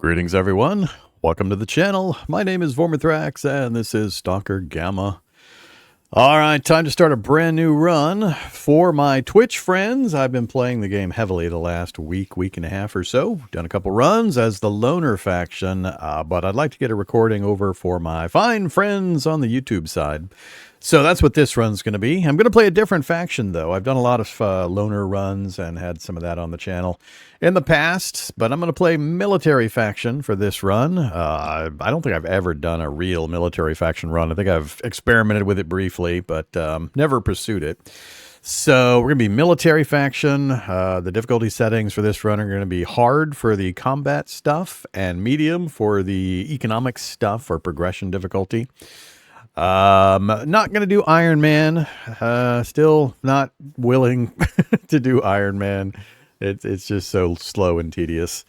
Greetings, everyone. Welcome to the channel. My name is Vorm, and this is Stalker Gamma. All right, time to start a brand new run. For my Twitch friends, I've been playing the game heavily the last week and a half or so. Done a couple runs as the loner faction, but I'd like to get a recording over for my fine friends on the YouTube side. So that's what this run's going to be. I'm going to play a different faction, though. I've done a lot of loner runs and had some of that on the channel in the past, but I'm going to play military faction for this run. I don't think I've ever done a real military faction run. I think I've experimented with it briefly, but never pursued it. So we're going to be military faction. The difficulty settings for this run are going to be hard for the combat stuff and medium for the economic stuff or progression difficulty. Not going to do Iron Man. Still not willing to do Iron Man. It's just so slow and tedious.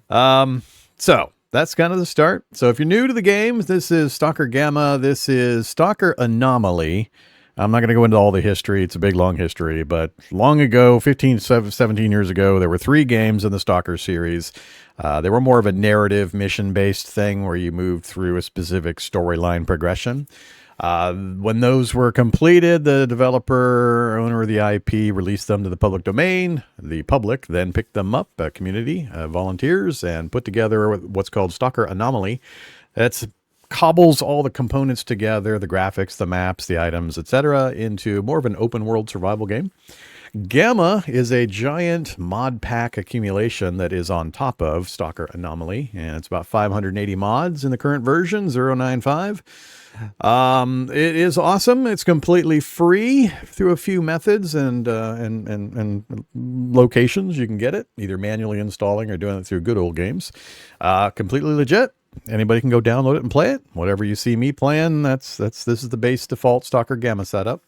So that's kind of the start. So if you're new to the game, this is Stalker Gamma. This is Stalker Anomaly. I'm not going to go into all the history. It's a big, long history. But long ago, 15, 17 years ago, there were 3 games in the Stalker series. They were more of a narrative, mission-based thing where you moved through a specific storyline progression. When those were completed, the developer, owner of the IP, released them to the public domain. The public then picked them up, a community, volunteers, and put together what's called Stalker Anomaly. That's cobbles all the components together, the graphics, the maps, the items, etc., into more of an open world survival game. Gamma is a giant mod pack accumulation that is on top of Stalker Anomaly, and it's about 580 mods in the current version, 095. It is awesome. It's completely free through a few methods and locations. You can get it, either manually installing or doing it through Good Old Games. Completely legit. Anybody can go download it and play it. Whatever you see me playing, this is the base default Stalker Gamma setup.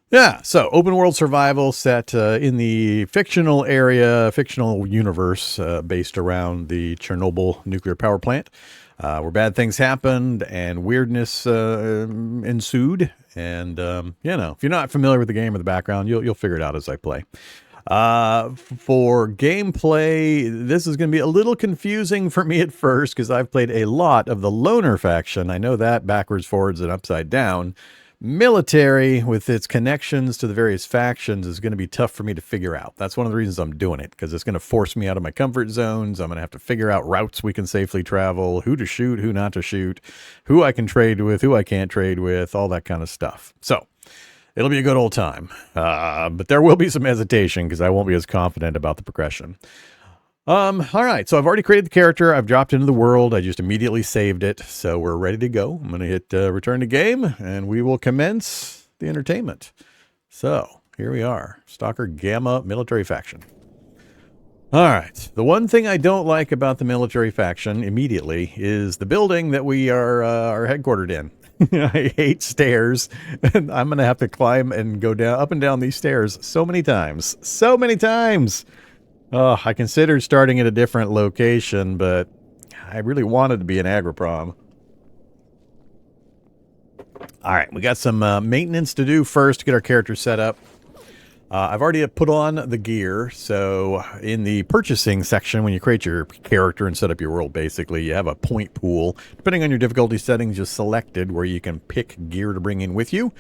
Yeah, so open world survival set in the fictional area, fictional universe based around the Chernobyl nuclear power plant, where bad things happened and weirdness ensued. And if you're not familiar with the game or the background, you'll figure it out as I play. For gameplay, this is going to be a little confusing for me at first because I've played a lot of the loner faction. I know that backwards, forwards, and upside down. Military, with its connections to the various factions, is going to be tough for me to figure out. That's one of the reasons I'm doing it, because it's going to force me out of my comfort zones. I'm going to have to figure out routes we can safely travel, who to shoot, who not to shoot, who I can trade with, who I can't trade with, all that kind of stuff. So it'll be a good old time, but there will be some hesitation because I won't be as confident about the progression. All right, so I've already created the character. I've dropped into the world. I just immediately saved it, so we're ready to go. I'm going to hit return to game, and we will commence the entertainment. So here we are, Stalker Gamma Military Faction. All right, the one thing I don't like about the military faction immediately is the building that we are headquartered in. I hate stairs, and I'm going to have to climb and go down up and down these stairs so many times. So many times! Oh, I considered starting at a different location, but I really wanted to be in Agroprom. All right, we got some maintenance to do first to get our character set up. I've already put on the gear, so in the purchasing section, when you create your character and set up your world, basically, you have a point pool. Depending on your difficulty settings, you selected where you can pick gear to bring in with you.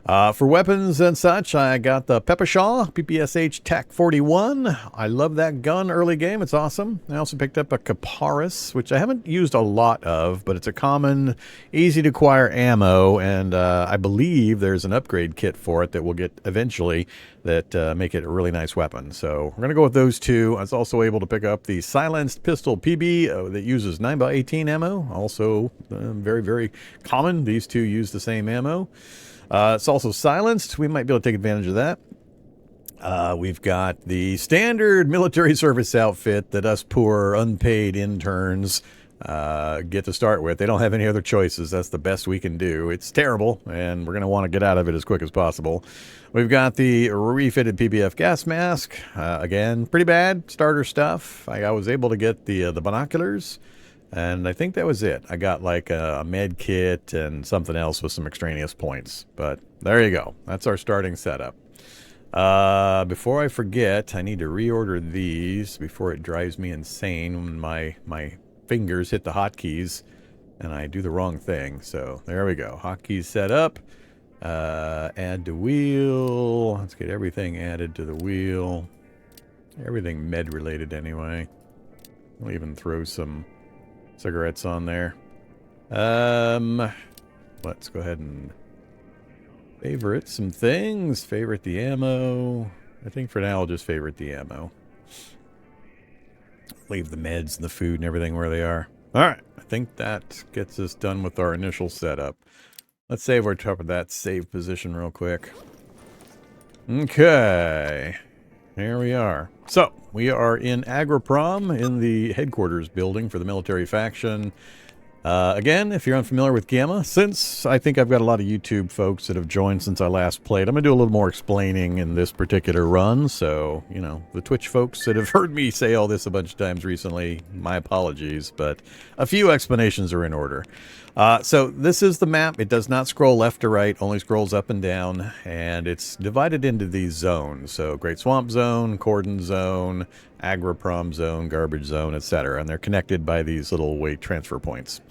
For weapons and such, I got the Peppershaw PPSH TAC 41. I love that gun early game. It's awesome. I also picked up a Kaparis, which I haven't used a lot of, but it's a common, easy to acquire ammo, and I believe there's an upgrade kit for it that we'll get eventually that make it a really nice weapon. So we're going to go with those two. I was also able to pick up the silenced pistol PB that uses 9x18 ammo. Also very, very common. These two use the same ammo. It's also silenced. We might be able to take advantage of that. We've got the standard military service outfit that us poor unpaid interns get to start with. They don't have any other choices. That's the best we can do. It's terrible, and we're going to want to get out of it as quick as possible. We've got the refitted PBF gas mask. Again, pretty bad starter stuff. I was able to get the binoculars. And I think that was it. I got like a med kit and something else with some extraneous points. But there you go. That's our starting setup. Before I forget, I need to reorder these before it drives me insane when my fingers hit the hotkeys and I do the wrong thing. So there we go. Hotkeys set up. Add to wheel. Let's get everything added to the wheel. Everything med related anyway. I'll even throw some cigarettes on there. Let's go ahead and favorite some things. Favorite the ammo. I think for now I'll just favorite the ammo. Leave the meds and the food and everything where they are. Alright, I think that gets us done with our initial setup. Let's save our top of that save position real quick. Okay. Here we are. So, we are in Agriprom in the headquarters building for the military faction. Again, if you're unfamiliar with Gamma, since I think I've got a lot of YouTube folks that have joined since I last played, I'm going to do a little more explaining in this particular run. So, you know, the Twitch folks that have heard me say all this a bunch of times recently, my apologies, but a few explanations are in order. So this is the map. It does not scroll left to right, only scrolls up and down, and it's divided into these zones. So Great Swamp Zone, Cordon Zone, Agriprom Zone, Garbage Zone, etc. And they're connected by these little weight transfer points.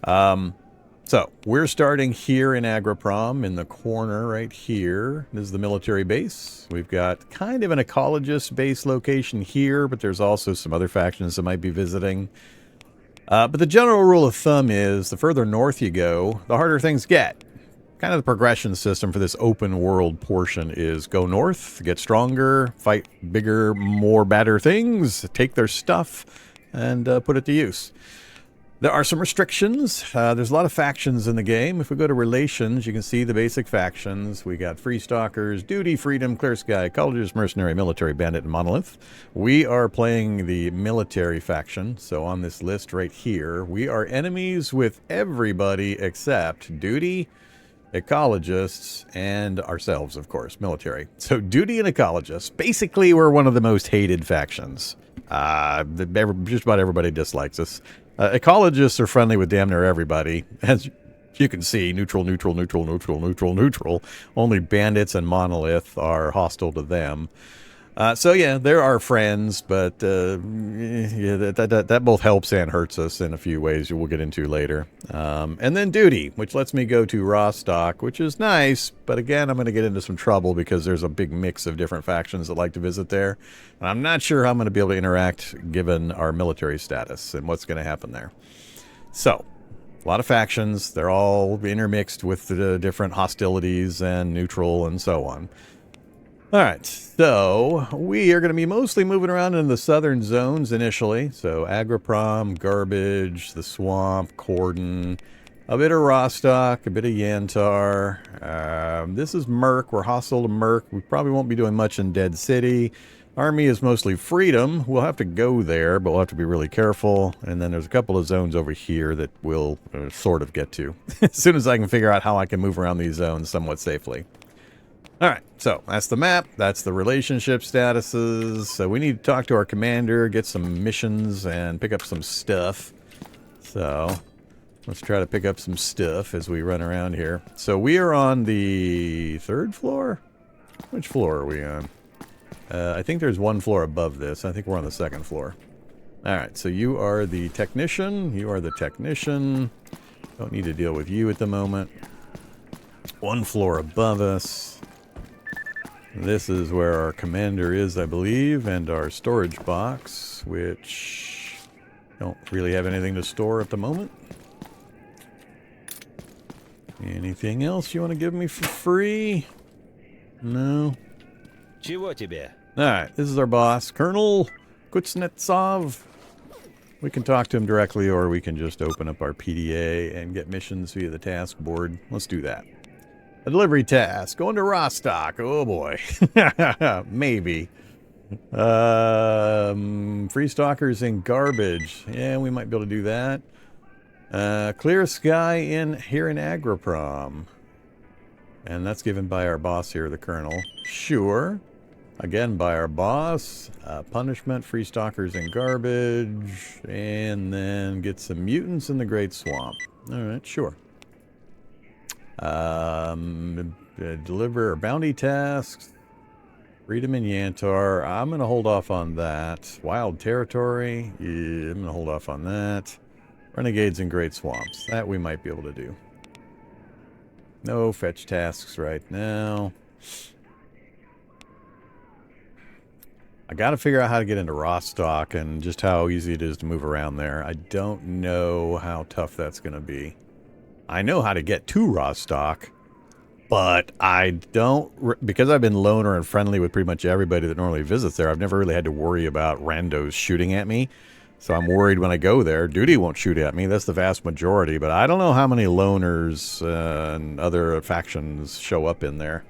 So we're starting here in Agriprom in the corner right here. This is the military base. We've got kind of an ecologist base location here, but there's also some other factions that might be visiting. But the general rule of thumb is the further north you go, the harder things get. Kind of the progression system for this open world portion is go north, get stronger, fight bigger, more badder things, take their stuff, and put it to use. There are some restrictions. There's a lot of factions in the game. If we go to relations, you can see the basic factions. We got Free Stalkers, Duty, Freedom, Clear Sky, Ecologist, Mercenary, Military, Bandit, and Monolith. We are playing the military faction. So on this list right here, we are enemies with everybody except Duty, Ecologists, and ourselves, of course, military. So Duty and Ecologists, basically we're one of the most hated factions. Just about everybody dislikes us. Ecologists are friendly with damn near everybody. As you can see, neutral, neutral, neutral, neutral, neutral, neutral. Only bandits and monolith are hostile to them. So yeah, they're our friends, but yeah, that both helps and hurts us in a few ways we'll get into later. And then Duty, which lets me go to Rostock, which is nice, but again, I'm going to get into some trouble because there's a big mix of different factions that like to visit there. And I'm not sure how I'm going to be able to interact given our military status and what's going to happen there. So, a lot of factions, they're all intermixed with the different hostilities and neutral and so on. Alright, so we are going to be mostly moving around in the southern zones initially. So Agriprom, Garbage, the Swamp, Cordon, a bit of Rostock, a bit of Yantar. This is Merc. We're hostile to Merc. We probably won't be doing much in Dead City. Army is mostly Freedom. We'll have to go there, but we'll have to be really careful. And then there's a couple of zones over here that we'll sort of get to as soon as I can figure out how I can move around these zones somewhat safely. Alright, so that's the map, that's the relationship statuses. So we need to talk to our commander, get some missions, and pick up some stuff. So, let's try to pick up some stuff as we run around here. So we are on the 3rd floor? Which floor are we on? I think there's one floor above this. I think we're on the 2nd floor. Alright, so you are the technician. You are the technician. Don't need to deal with you at the moment. One floor above us. This is where our commander is, I believe, and our storage box, which don't really have anything to store at the moment. Anything else you want to give me for free? No. Чего тебе? Alright, this is our boss, Colonel Kuznetsov. We can talk to him directly, or we can just open up our PDA and get missions via the task board. Let's do that. A delivery task. Going to Rostock. Oh boy. Maybe. Free Stalkers in Garbage. Yeah, we might be able to do that. Clear Sky here in Agriprom. And that's given by our boss here, the Colonel. Sure. Again, by our boss. Punishment, Free Stalkers in Garbage. And then get some mutants in the Great Swamp. Alright, sure. Deliver bounty tasks. Freedom in Yantar. I'm going to hold off on that. Wild Territory. Yeah, I'm going to hold off on that. Renegades in Great Swamps. That we might be able to do. No fetch tasks right now. I got to figure out how to get into Rostock and just how easy it is to move around there. I don't know how tough that's going to be. I know how to get to Rostock, but I don't, because I've been loner and friendly with pretty much everybody that normally visits there, I've never really had to worry about randos shooting at me. So I'm worried when I go there. Duty won't shoot at me. That's the vast majority. But I don't know how many loners and other factions show up in there.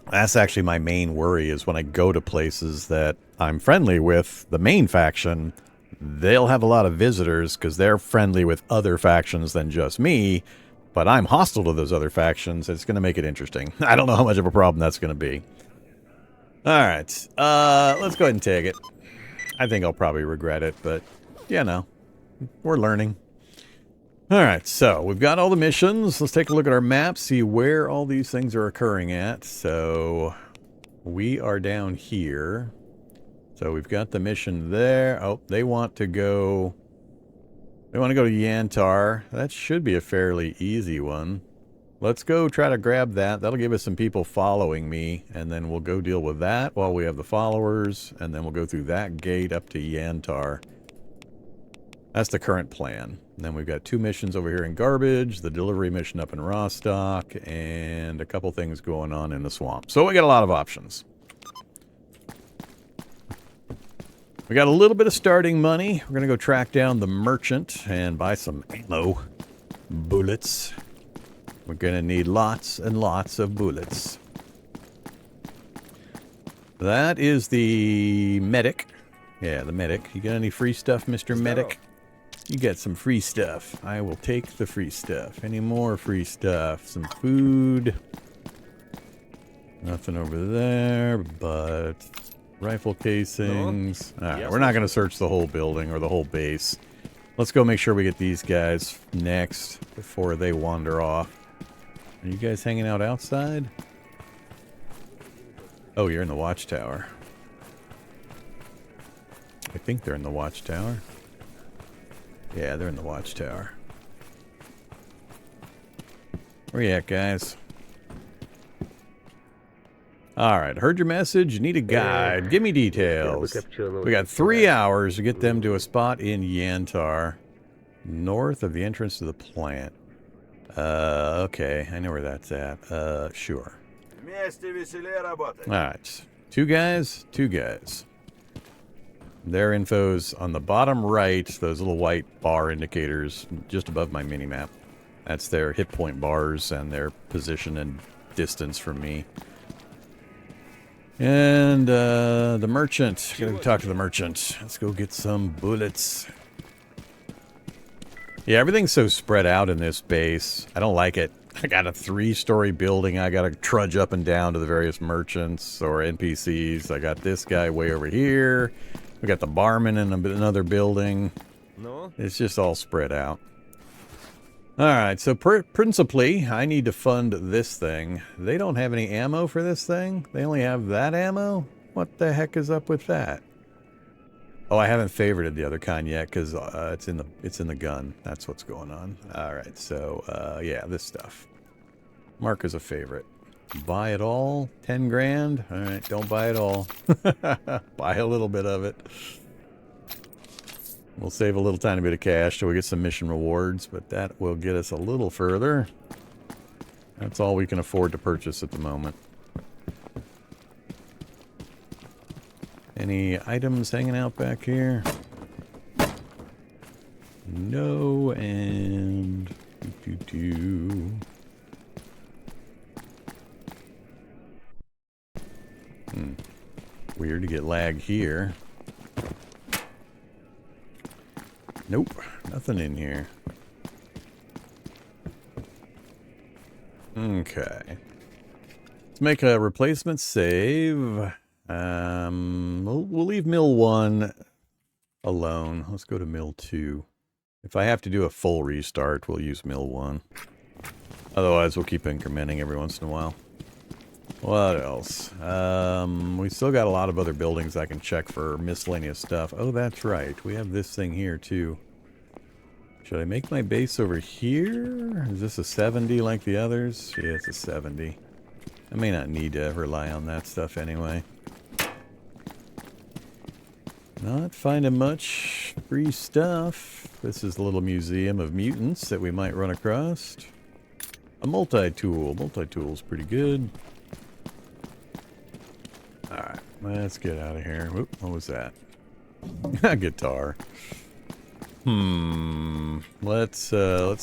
That's actually my main worry, is when I go to places that I'm friendly with the main faction, they'll have a lot of visitors because they're friendly with other factions than just me. But I'm hostile to those other factions. It's going to make it interesting. I don't know how much of a problem that's going to be. All right. Let's go ahead and take it. I think I'll probably regret it, but, you know, we're learning. All right, so we've got all the missions. Let's take a look at our map, see where all these things are occurring at. So we are down here. So we've got the mission there. Oh, they want to go to Yantar. That should be a fairly easy one. Let's go try to grab that. That'll give us some people following me, and then we'll go deal with that while we have the followers, and then we'll go through that gate up to Yantar. That's the current plan. And then we've got 2 missions over here in Garbage, the delivery mission up in Rostock, and a couple things going on in the swamp. So we got a lot of options. We got a little bit of starting money. We're going to go track down the merchant and buy some ammo. Bullets. We're going to need lots and lots of bullets. That is the medic. Yeah, the medic. You got any free stuff, Mr. Medic? You got some free stuff. I will take the free stuff. Any more free stuff? Some food. Nothing over there, but rifle casings. All right, we're not going to search the whole building or the whole base. Let's go make sure we get these guys next before they wander off. Are you guys hanging out outside? Oh, you're in the watchtower. I think they're in the watchtower. Yeah, they're in the watchtower. Where you at, guys? Alright, heard your message. Need a guide. Give me details. We got 3 hours to get them to a spot in Yantar, north of the entrance to the plant. Okay, I know where that's at. Sure. Alright, 2 guys, 2 guys. Their info's on the bottom right, those little white bar indicators just above my mini-map. That's their hit point bars and their position and distance from me. And the merchant. Gotta go talk to the merchant. Let's go get some bullets. Yeah, everything's so spread out in this base. I don't like it. I got a 3-story building. I gotta trudge up and down to the various merchants or NPCs. I got this guy way over here. We got the barman in another building. No. It's just all spread out. Alright, so principally, I need to fund this thing. They don't have any ammo for this thing? They only have that ammo? What the heck is up with that? Oh, I haven't favorited the other kind yet because it's in the gun. That's what's going on. Alright, so, yeah, this stuff. Mark as a favorite. Buy it all? 10 grand? Alright, don't buy it all. Buy a little bit of it. We'll save a little tiny bit of cash till we get some mission rewards, but that will get us a little further. That's all we can afford to purchase at the moment. Any items hanging out back here? No, and... Weird to get lag here. Nope, nothing in here. Okay. Let's make a replacement save. We'll leave mill 1 alone. Let's go to mill 2. If I have to do a full restart, we'll use mill 1. Otherwise, we'll keep incrementing every once in a while. What else? We still got a lot of other buildings I can check for miscellaneous stuff. Oh, that's right. We have this thing here, too. Should I make my base over here? Is this a 70 like the others? Yeah, it's a 70. I may not need to rely on that stuff anyway. Not finding much free stuff. This is a little museum of mutants that we might run across. A multi-tool. Multi-tool's pretty good. Alright, let's get out of here. Whoop, what was that? Guitar. Let's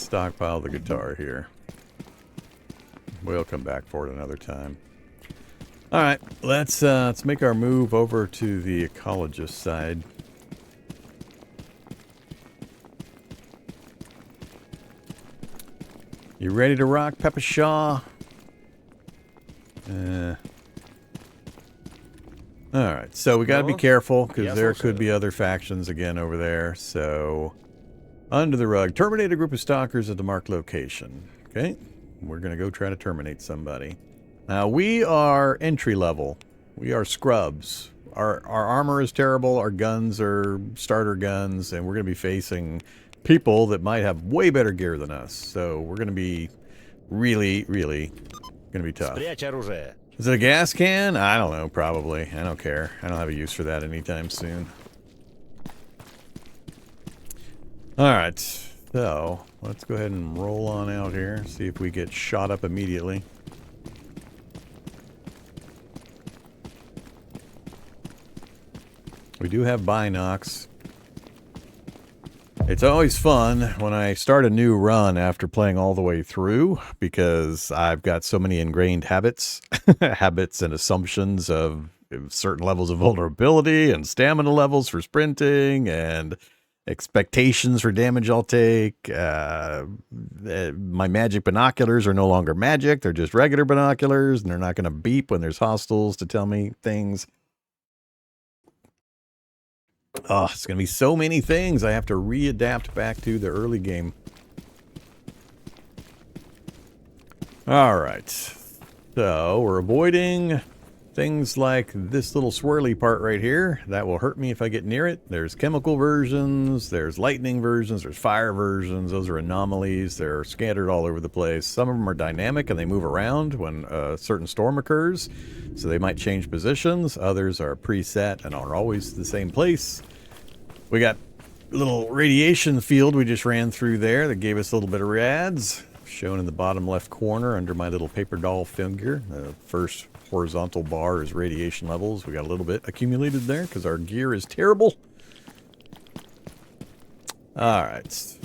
stockpile the guitar here. We'll come back for it another time. Alright, let's make our move over to the ecologist side. You ready to rock, Pepper Shaw? Alright, so we gotta be careful, because there could be other factions again over there, so... Under the rug. Terminate a group of stalkers at the marked location. Okay, we're gonna go try to terminate somebody. Now, we are entry level. We are scrubs. Our armor is terrible, our guns are starter guns, and we're gonna be facing people that might have way better gear than us. So, we're gonna be really, really gonna be tough. Is it a gas can? I don't know, probably. I don't care. I don't have a use for that anytime soon. Alright, so let's go ahead and roll on out here, see if we get shot up immediately. We do have binocs. It's always fun when I start a new run after playing all the way through, because I've got so many ingrained habits, habits and assumptions of certain levels of vulnerability and stamina levels for sprinting and expectations for damage I'll take. My magic binoculars are no longer magic. They're just regular binoculars, and they're not going to beep when there's hostiles to tell me things. Oh, it's going to be so many things I have to readapt back to the early game. Alright. So, we're avoiding things like this little swirly part right here. That will hurt me if I get near it. There's chemical versions, there's lightning versions, there's fire versions. Those are anomalies. They're scattered all over the place. Some of them are dynamic and they move around when a certain storm occurs. So they might change positions. Others are preset and are always the same place. We got a little radiation field we just ran through there that gave us a little bit of rads. Shown in the bottom left corner under my little paper doll finger. The first horizontal bar is radiation levels. We got a little bit accumulated there because our gear is terrible. Alright.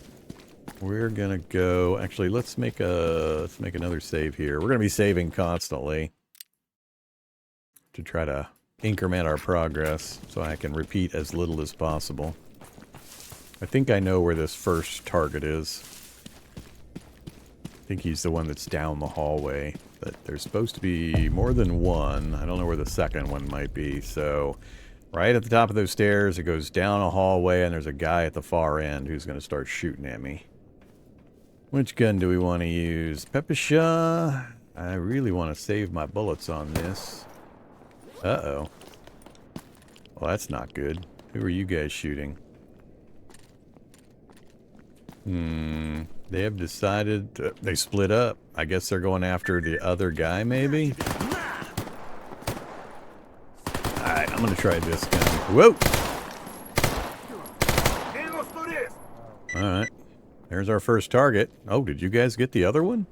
We're gonna go... Actually, let's make another save here. We're gonna be saving constantly to try to increment our progress so I can repeat as little as possible. I think I know where this first target is. I think he's the one that's down the hallway, but there's supposed to be more than one. I don't know where the second one might be, so right at the top of those stairs, it goes down a hallway, and there's a guy at the far end who's going to start shooting at me. Which gun do we want to use? Peppershaw? I really want to save my bullets on this. Uh-oh. Well, that's not good. Who are you guys shooting? They have decided... they split up. I guess they're going after the other guy, maybe? Alright, I'm gonna try this gun. Whoa! Alright. There's our first target. Oh, did you guys get the other one?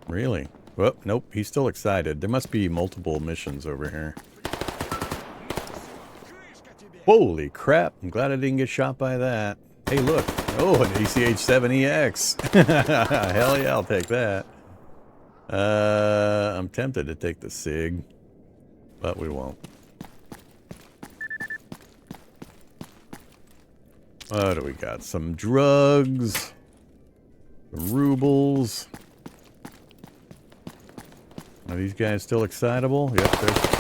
Really? Well, nope, he's still excited. There must be multiple missions over here. Holy crap, I'm glad I didn't get shot by that. Hey, look. Oh, an ACH-7EX. Hell yeah, I'll take that. I'm tempted to take the SIG, but we won't. What do we got? Some drugs. Some rubles. Are these guys still excitable? Yep,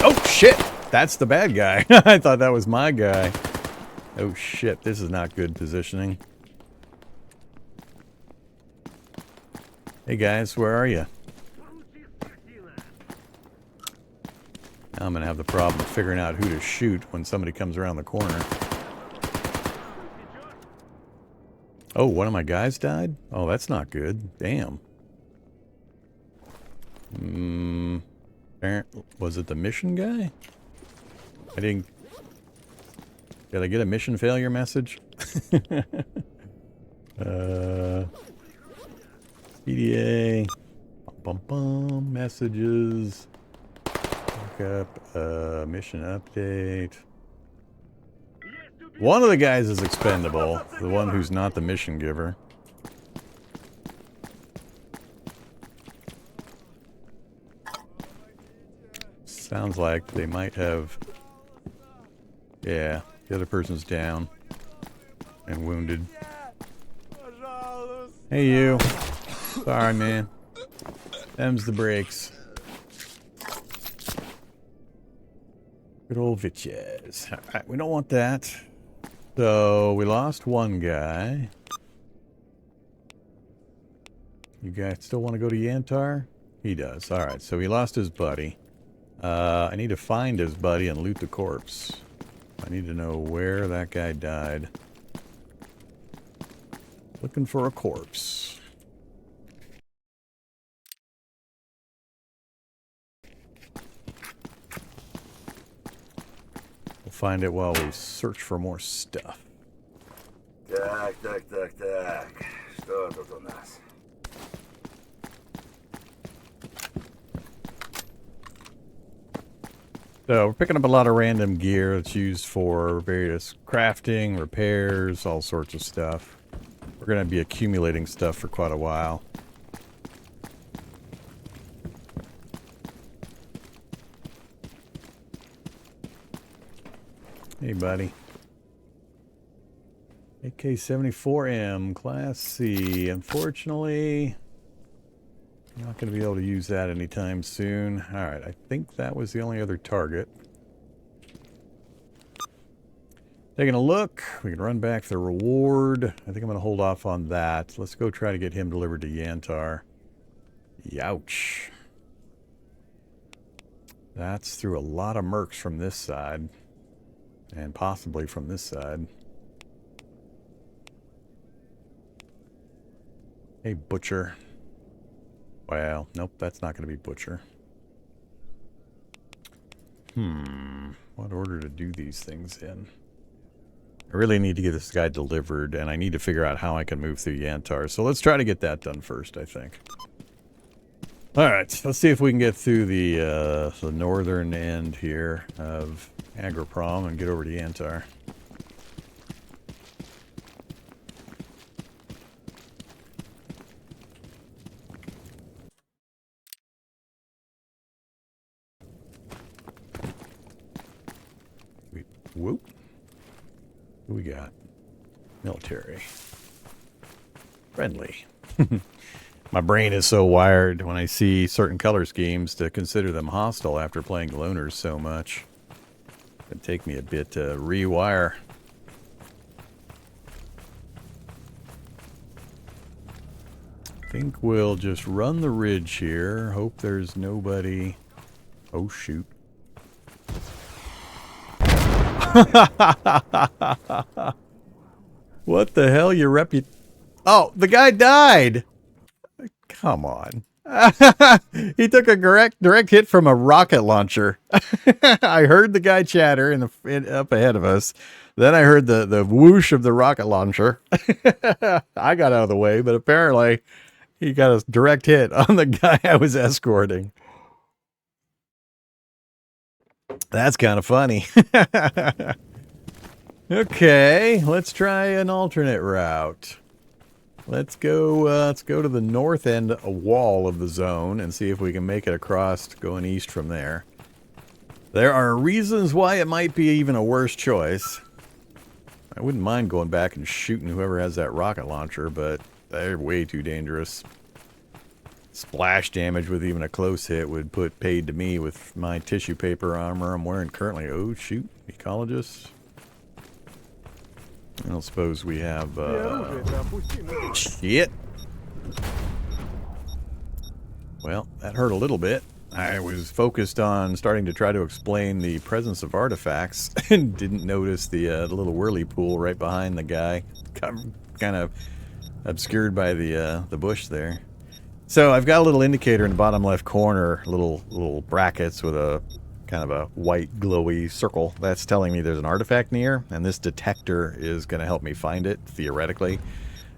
oh, shit! That's the bad guy. I thought that was my guy. Oh, shit. This is not good positioning. Hey, guys. Where are you? Now I'm going to have the problem of figuring out who to shoot when somebody comes around the corner. Oh, one of my guys died? Oh, that's not good. Damn. Was it the mission guy? I didn't... Did I get a mission failure message? PDA. Bum bum. Messages. Look up. Mission update. One of the guys is expendable. The one who's not the mission giver. Sounds like they might have... Yeah, the other person's down. And wounded. Hey you. Sorry man. Them's the brakes. Good old Vitches. Alright, we don't want that. So, we lost one guy. You guys still want to go to Yantar? He does. Alright, so he lost his buddy. I need to find his buddy and loot the corpse. I need to know where that guy died. Looking for a corpse. We'll find it while we search for more stuff. Так. Что тут у нас? So we're picking up a lot of random gear that's used for various crafting, repairs, all sorts of stuff. We're going to be accumulating stuff for quite a while. Hey, buddy. AK-74M, Class C. Unfortunately, I'm not going to be able to use that anytime soon. Alright, I think that was the only other target. Taking a look, we can run back the reward. I think I'm going to hold off on that. Let's go try to get him delivered to Yantar. Youch. That's through a lot of mercs from this side. And possibly from this side. Hey, Butcher. Well, nope, that's not going to be Butcher. What order to do these things in? I really need to get this guy delivered, and I need to figure out how I can move through Yantar. So let's try to get that done first, I think. Alright, let's see if we can get through the northern end here of Agroprom and get over to Yantar. Whoop. Who we got? Military. Friendly. My brain is so wired when I see certain color schemes to consider them hostile after playing loners so much. It'd take me a bit to rewire. I think we'll just run the ridge here. Hope there's nobody. Oh, shoot. What the hell? Oh, the guy died. Come on. He took a direct hit from a rocket launcher. I heard the guy chatter up ahead of us. Then I heard the whoosh of the rocket launcher. I got out of the way, but apparently he got a direct hit on the guy I was escorting. That's kind of funny. Okay, let's try an alternate route. Let's go to the north end wall of the zone and see if we can make it across going east from there. There are reasons why it might be even a worse choice. I wouldn't mind going back and shooting whoever has that rocket launcher, but they're way too dangerous. Splash damage with even a close hit would put paid to me with my tissue paper armor I'm wearing currently. Oh, shoot. Ecologist. I don't suppose we have, shit. Well, that hurt a little bit. I was focused on starting to try to explain the presence of artifacts and didn't notice the little whirly pool right behind the guy. Kind of obscured by the bush there. So I've got a little indicator in the bottom left corner, little brackets with a kind of a white glowy circle. That's telling me there's an artifact near, and this detector is going to help me find it, theoretically.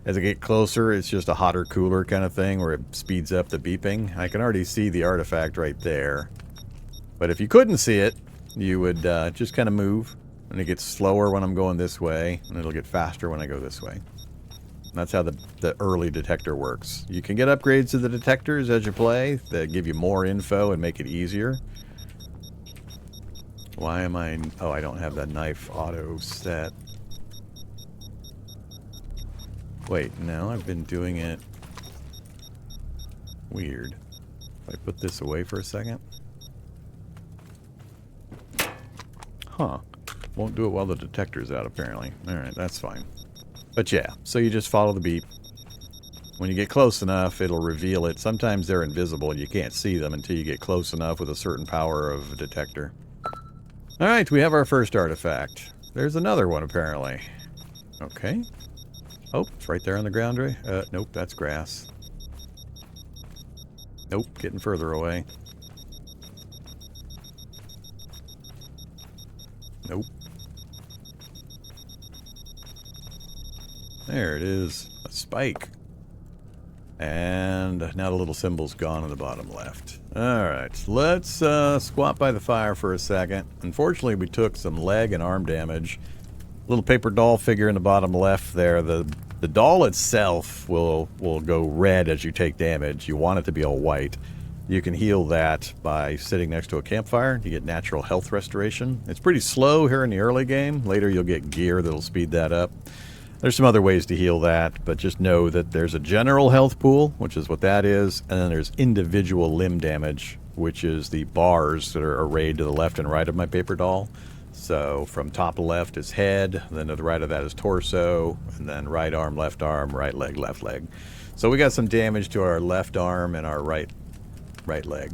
As I get closer, it's just a hotter, cooler kind of thing where it speeds up the beeping. I can already see the artifact right there. But if you couldn't see it, you would just kind of move, and it gets slower when I'm going this way, and it'll get faster when I go this way. And that's how the early detector works. You can get upgrades to the detectors as you play that give you more info and make it easier. Why am I... Oh, I don't have that knife auto set. Wait, no, I've been doing it weird. If I put this away for a second. Huh. Won't do it while the detector's out, apparently. Alright, that's fine. But yeah, so you just follow the beep. When you get close enough, it'll reveal it. Sometimes they're invisible and you can't see them until you get close enough with a certain power of a detector. Alright, we have our first artifact. There's another one, apparently. Okay. Oh, it's right there on the ground, Ray. Nope, that's grass. Nope, getting further away. Nope. There it is. A spike. And now the little symbol's gone on the bottom left. Alright, let's squat by the fire for a second. Unfortunately, we took some leg and arm damage. Little paper doll figure in the bottom left there. The doll itself will go red as you take damage. You want it to be all white. You can heal that by sitting next to a campfire. You get natural health restoration. It's pretty slow here in the early game. Later you'll get gear that'll speed that up. There's some other ways to heal that, but just know that there's a general health pool, which is what that is, and then there's individual limb damage, which is the bars that are arrayed to the left and right of my paper doll. So from top to left is head, then to the right of that is torso, and then right arm, right leg, left leg. So we got some damage to our left arm and our right leg.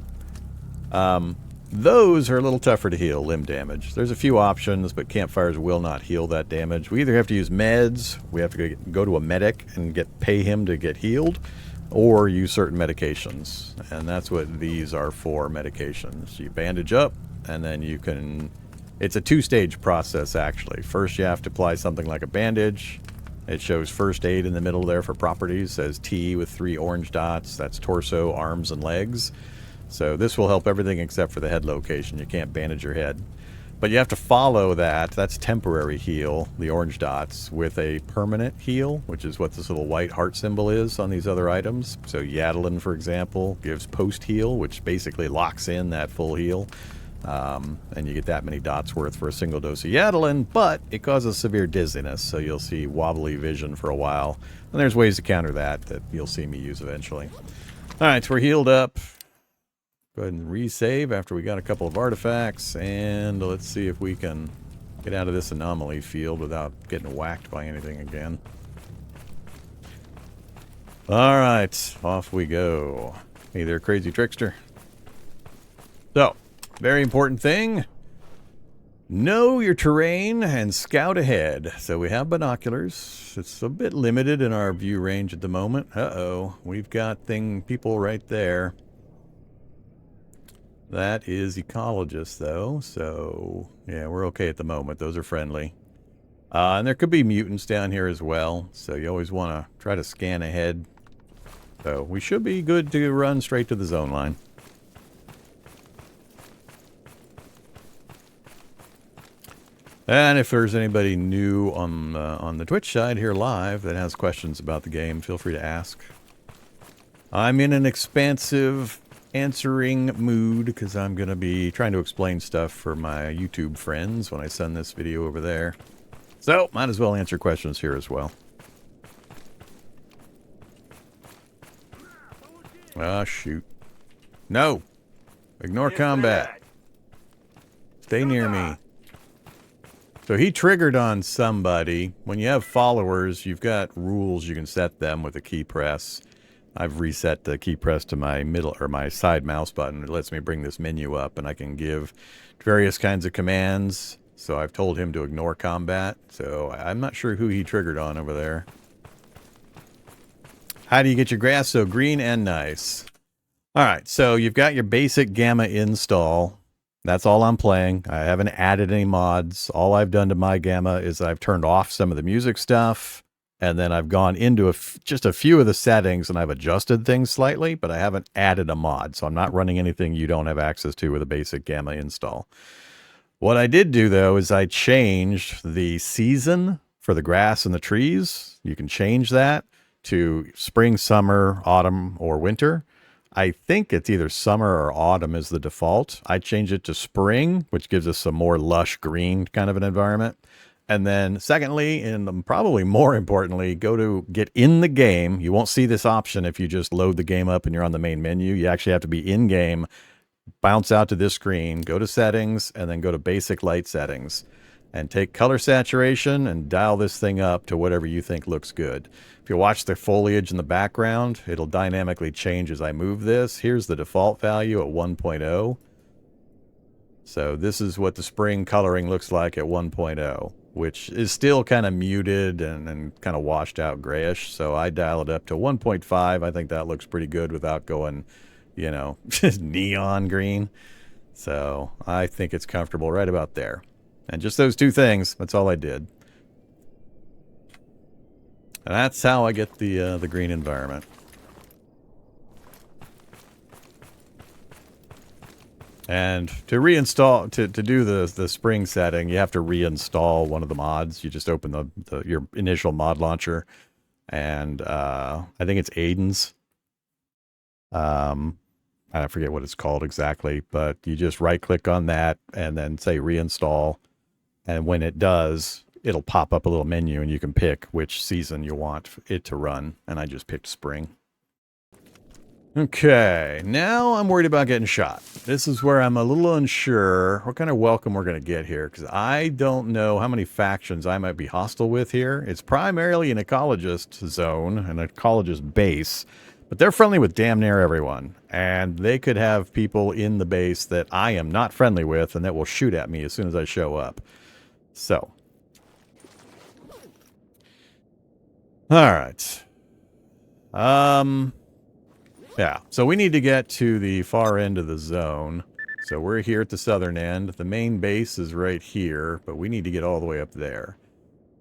Those are a little tougher to heal, limb damage. There's a few options, but campfires will not heal that damage. We either have to use meds, we have to go to a medic and pay him to get healed, or use certain medications. And that's what these are for, medications. You bandage up, and then you can... It's a two-stage process, actually. First, you have to apply something like a bandage. It shows first aid in the middle there for properties. It says T with 3 orange dots. That's torso, arms, and legs. So this will help everything except for the head location. You can't bandage your head. But you have to follow that. That's temporary heal, the orange dots, with a permanent heal, which is what this little white heart symbol is on these other items. So Yadalin, for example, gives post-heal, which basically locks in that full heal. And you get that many dots worth for a single dose of Yadalin, but it causes severe dizziness, so you'll see wobbly vision for a while. And there's ways to counter that you'll see me use eventually. Alright, so we're healed up. Go ahead and resave after we got a couple of artifacts, and let's see if we can get out of this anomaly field without getting whacked by anything again. Alright, off we go. Hey there, crazy trickster. So, very important thing. Know your terrain and scout ahead. So we have binoculars. It's a bit limited in our view range at the moment. Uh-oh. We've got people right there. That is ecologists, though. So, yeah, we're okay at the moment. Those are friendly. And there could be mutants down here as well. So you always want to try to scan ahead. So we should be good to run straight to the zone line. And if there's anybody new on the Twitch side here live that has questions about the game, feel free to ask. I'm in an expansive answering mood because I'm going to be trying to explain stuff for my YouTube friends when I send this video over there. So, might as well answer questions here as well. Ah, shoot. No! Ignore combat. Stay near me. So he triggered on somebody. When you have followers, you've got rules you can set them with a key press. I've reset the key press to my middle or my side mouse button. It lets me bring this menu up, and I can give various kinds of commands. So I've told him to ignore combat. So I'm not sure who he triggered on over there. How do you get your grass so green and nice? All right, so you've got your basic Gamma install. That's all I'm playing. I haven't added any mods. All I've done to my Gamma is I've turned off some of the music stuff, and then I've gone into just a few of the settings, and I've adjusted things slightly, but I haven't added a mod, so I'm not running anything you don't have access to with a basic Gamma install. What I did do, though, is I changed the season for the grass and the trees. You can change that to spring, summer, autumn, or winter. I think it's either summer or autumn is the default. I changed it to spring, which gives us some more lush green kind of an environment. And then secondly, and probably more importantly, go to get in the game. You won't see this option if you just load the game up and you're on the main menu. You actually have to be in game, bounce out to this screen, go to settings, and then go to basic light settings. And take color saturation and dial this thing up to whatever you think looks good. If you watch the foliage in the background, it'll dynamically change as I move this. Here's the default value at 1.0. So this is what the spring coloring looks like at 1.0, which is still kind of muted and kind of washed out grayish. So I dial it up to 1.5. I think that looks pretty good without going, you know, neon green. So I think it's comfortable right about there. And just those two things, that's all I did. And that's how I get the green environment. And to reinstall, to do the spring setting, you have to reinstall one of the mods. You just open your initial mod launcher, and I think it's Aiden's. I forget what it's called exactly, but you just right-click on that and then say reinstall. And when it does, it'll pop up a little menu and you can pick which season you want it to run. And I just picked spring. Okay, now I'm worried about getting shot. This is where I'm a little unsure what kind of welcome we're going to get here, because I don't know how many factions I might be hostile with here. It's primarily an ecologist zone, an ecologist base, but they're friendly with damn near everyone. And they could have people in the base that I am not friendly with and that will shoot at me as soon as I show up. So, all right. Yeah, so we need to get to the far end of the zone. So we're here at the southern end. The main base is right here, but we need to get all the way up there.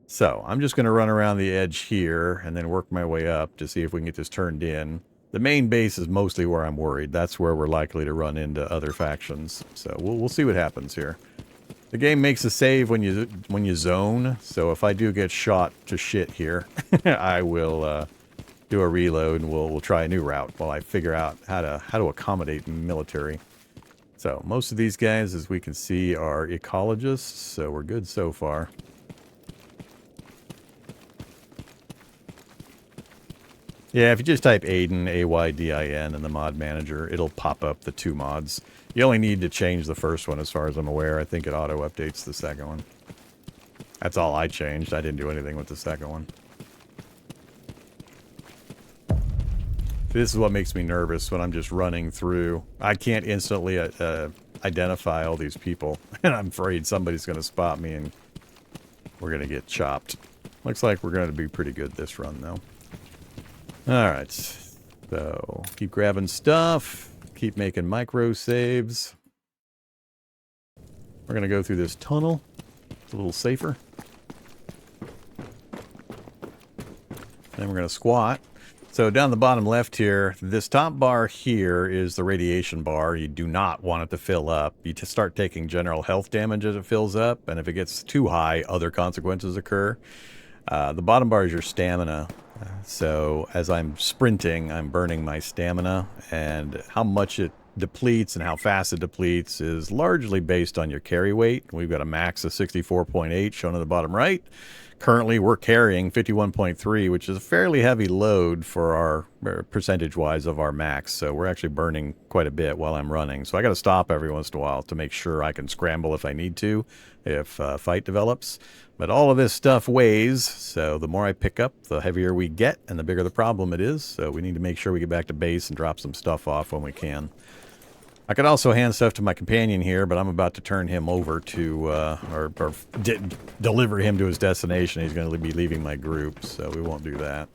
So I'm just going to run around the edge here and then work my way up to see if we can get this turned in. The main base is mostly where I'm worried. That's where we're likely to run into other factions. So we'll see what happens here. The game makes a save when you zone, so if I do get shot to shit here, I will do a reload and we'll try a new route while I figure out how to accommodate military. So most of these guys, as we can see, are ecologists, so we're good so far. Yeah, if you just type Aydin, A-Y-D-I-N, in the mod manager, it'll pop up the two mods. You only need to change the first one as far as I'm aware. I think it auto-updates the second one. That's all I changed. I didn't do anything with the second one. This is what makes me nervous when I'm just running through. I can't instantly identify all these people, and I'm afraid somebody's going to spot me and we're going to get chopped. Looks like we're going to be pretty good this run, though. Alright, so keep grabbing stuff, keep making micro saves. We're going to go through this tunnel. It's a little safer. Then we're going to squat. So down the bottom left here, this top bar here is the radiation bar. You do not want it to fill up. You just start taking general health damage as it fills up, and if it gets too high, other consequences occur. The bottom bar is your stamina. So as I'm sprinting, I'm burning my stamina, and how much it depletes and how fast it depletes is largely based on your carry weight. We've got a max of 64.8 shown on the bottom right. Currently, we're carrying 51.3, which is a fairly heavy load for our percentage-wise of our max. So we're actually burning quite a bit while I'm running. So I got to stop every once in a while to make sure I can scramble if I need to, if a fight develops. But all of this stuff weighs, so the more I pick up, the heavier we get, and the bigger the problem it is. So we need to make sure we get back to base and drop some stuff off when we can. I could also hand stuff to my companion here, but I'm about to turn him over to, or deliver him to his destination. He's going to be leaving my group, so we won't do that.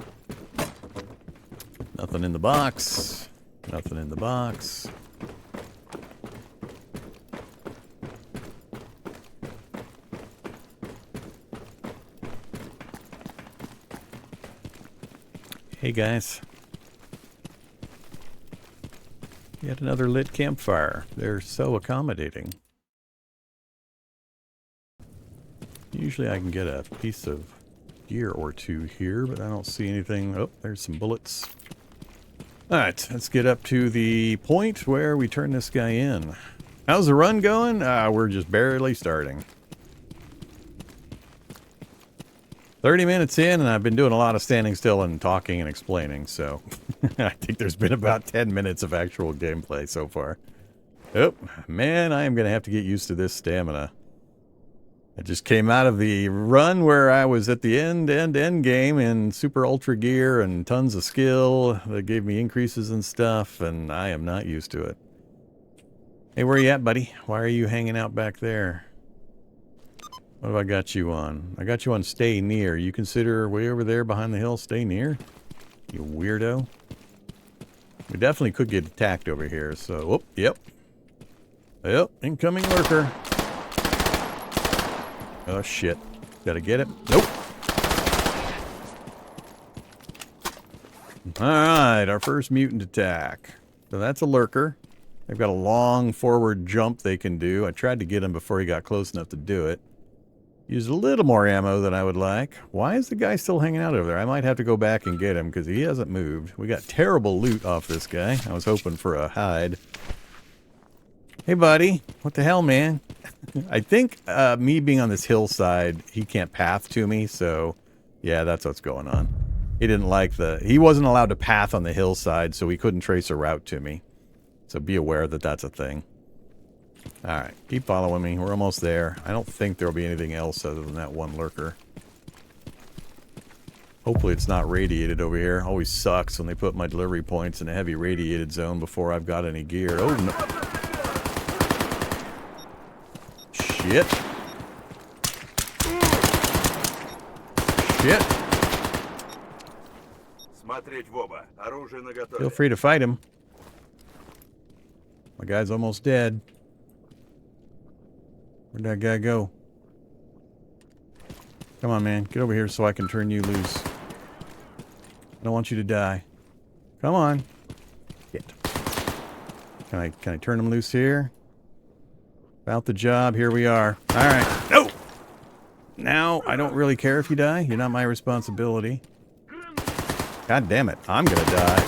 Nothing in the box. Nothing in the box. Hey, guys. Yet another lit campfire. They're so accommodating. Usually I can get a piece of gear or two here, but I don't see anything. Oh, there's some bullets. Alright, let's get up to the point where we turn this guy in. How's the run going? We're just barely starting. 30 minutes in, and I've been doing a lot of standing still and talking and explaining, so I think there's been about 10 minutes of actual gameplay so far. Oh, man, I am going to have to get used to this stamina. I just came out of the run where I was at the end game in super ultra gear and tons of skill that gave me increases and stuff, and I am not used to it. Hey, where you at, buddy? Why are you hanging out back there? What have I got you on? I got you on stay near. You consider way over there behind the hill stay near? You weirdo. We definitely could get attacked over here, so... Whoop, yep. Yep, incoming lurker. Oh, shit. Gotta get it. Nope. Alright, our first mutant attack. So that's a lurker. They've got a long forward jump they can do. I tried to get him before he got close enough to do it. Used a little more ammo than I would like. Why is the guy still hanging out over there? I might have to go back and get him because he hasn't moved. We got terrible loot off this guy. I was hoping for a hide. Hey, buddy. What the hell, man? I think me being on this hillside, he can't path to me, so yeah, that's what's going on. He didn't like he wasn't allowed to path on the hillside, so he couldn't trace a route to me. So be aware that that's a thing. Alright, keep following me. We're almost there. I don't think there'll be anything else other than that one lurker. Hopefully it's not radiated over here. Always sucks when they put my delivery points in a heavy radiated zone before I've got any gear. Oh, no. Shit. Shit. Feel free to fight him. My guy's almost dead. Where'd that guy go? Come on, man. Get over here so I can turn you loose. I don't want you to die. Come on. Get. Can I turn him loose here? About the job. Here we are. All right. No! Now, I don't really care if you die. You're not my responsibility. God damn it. I'm gonna die.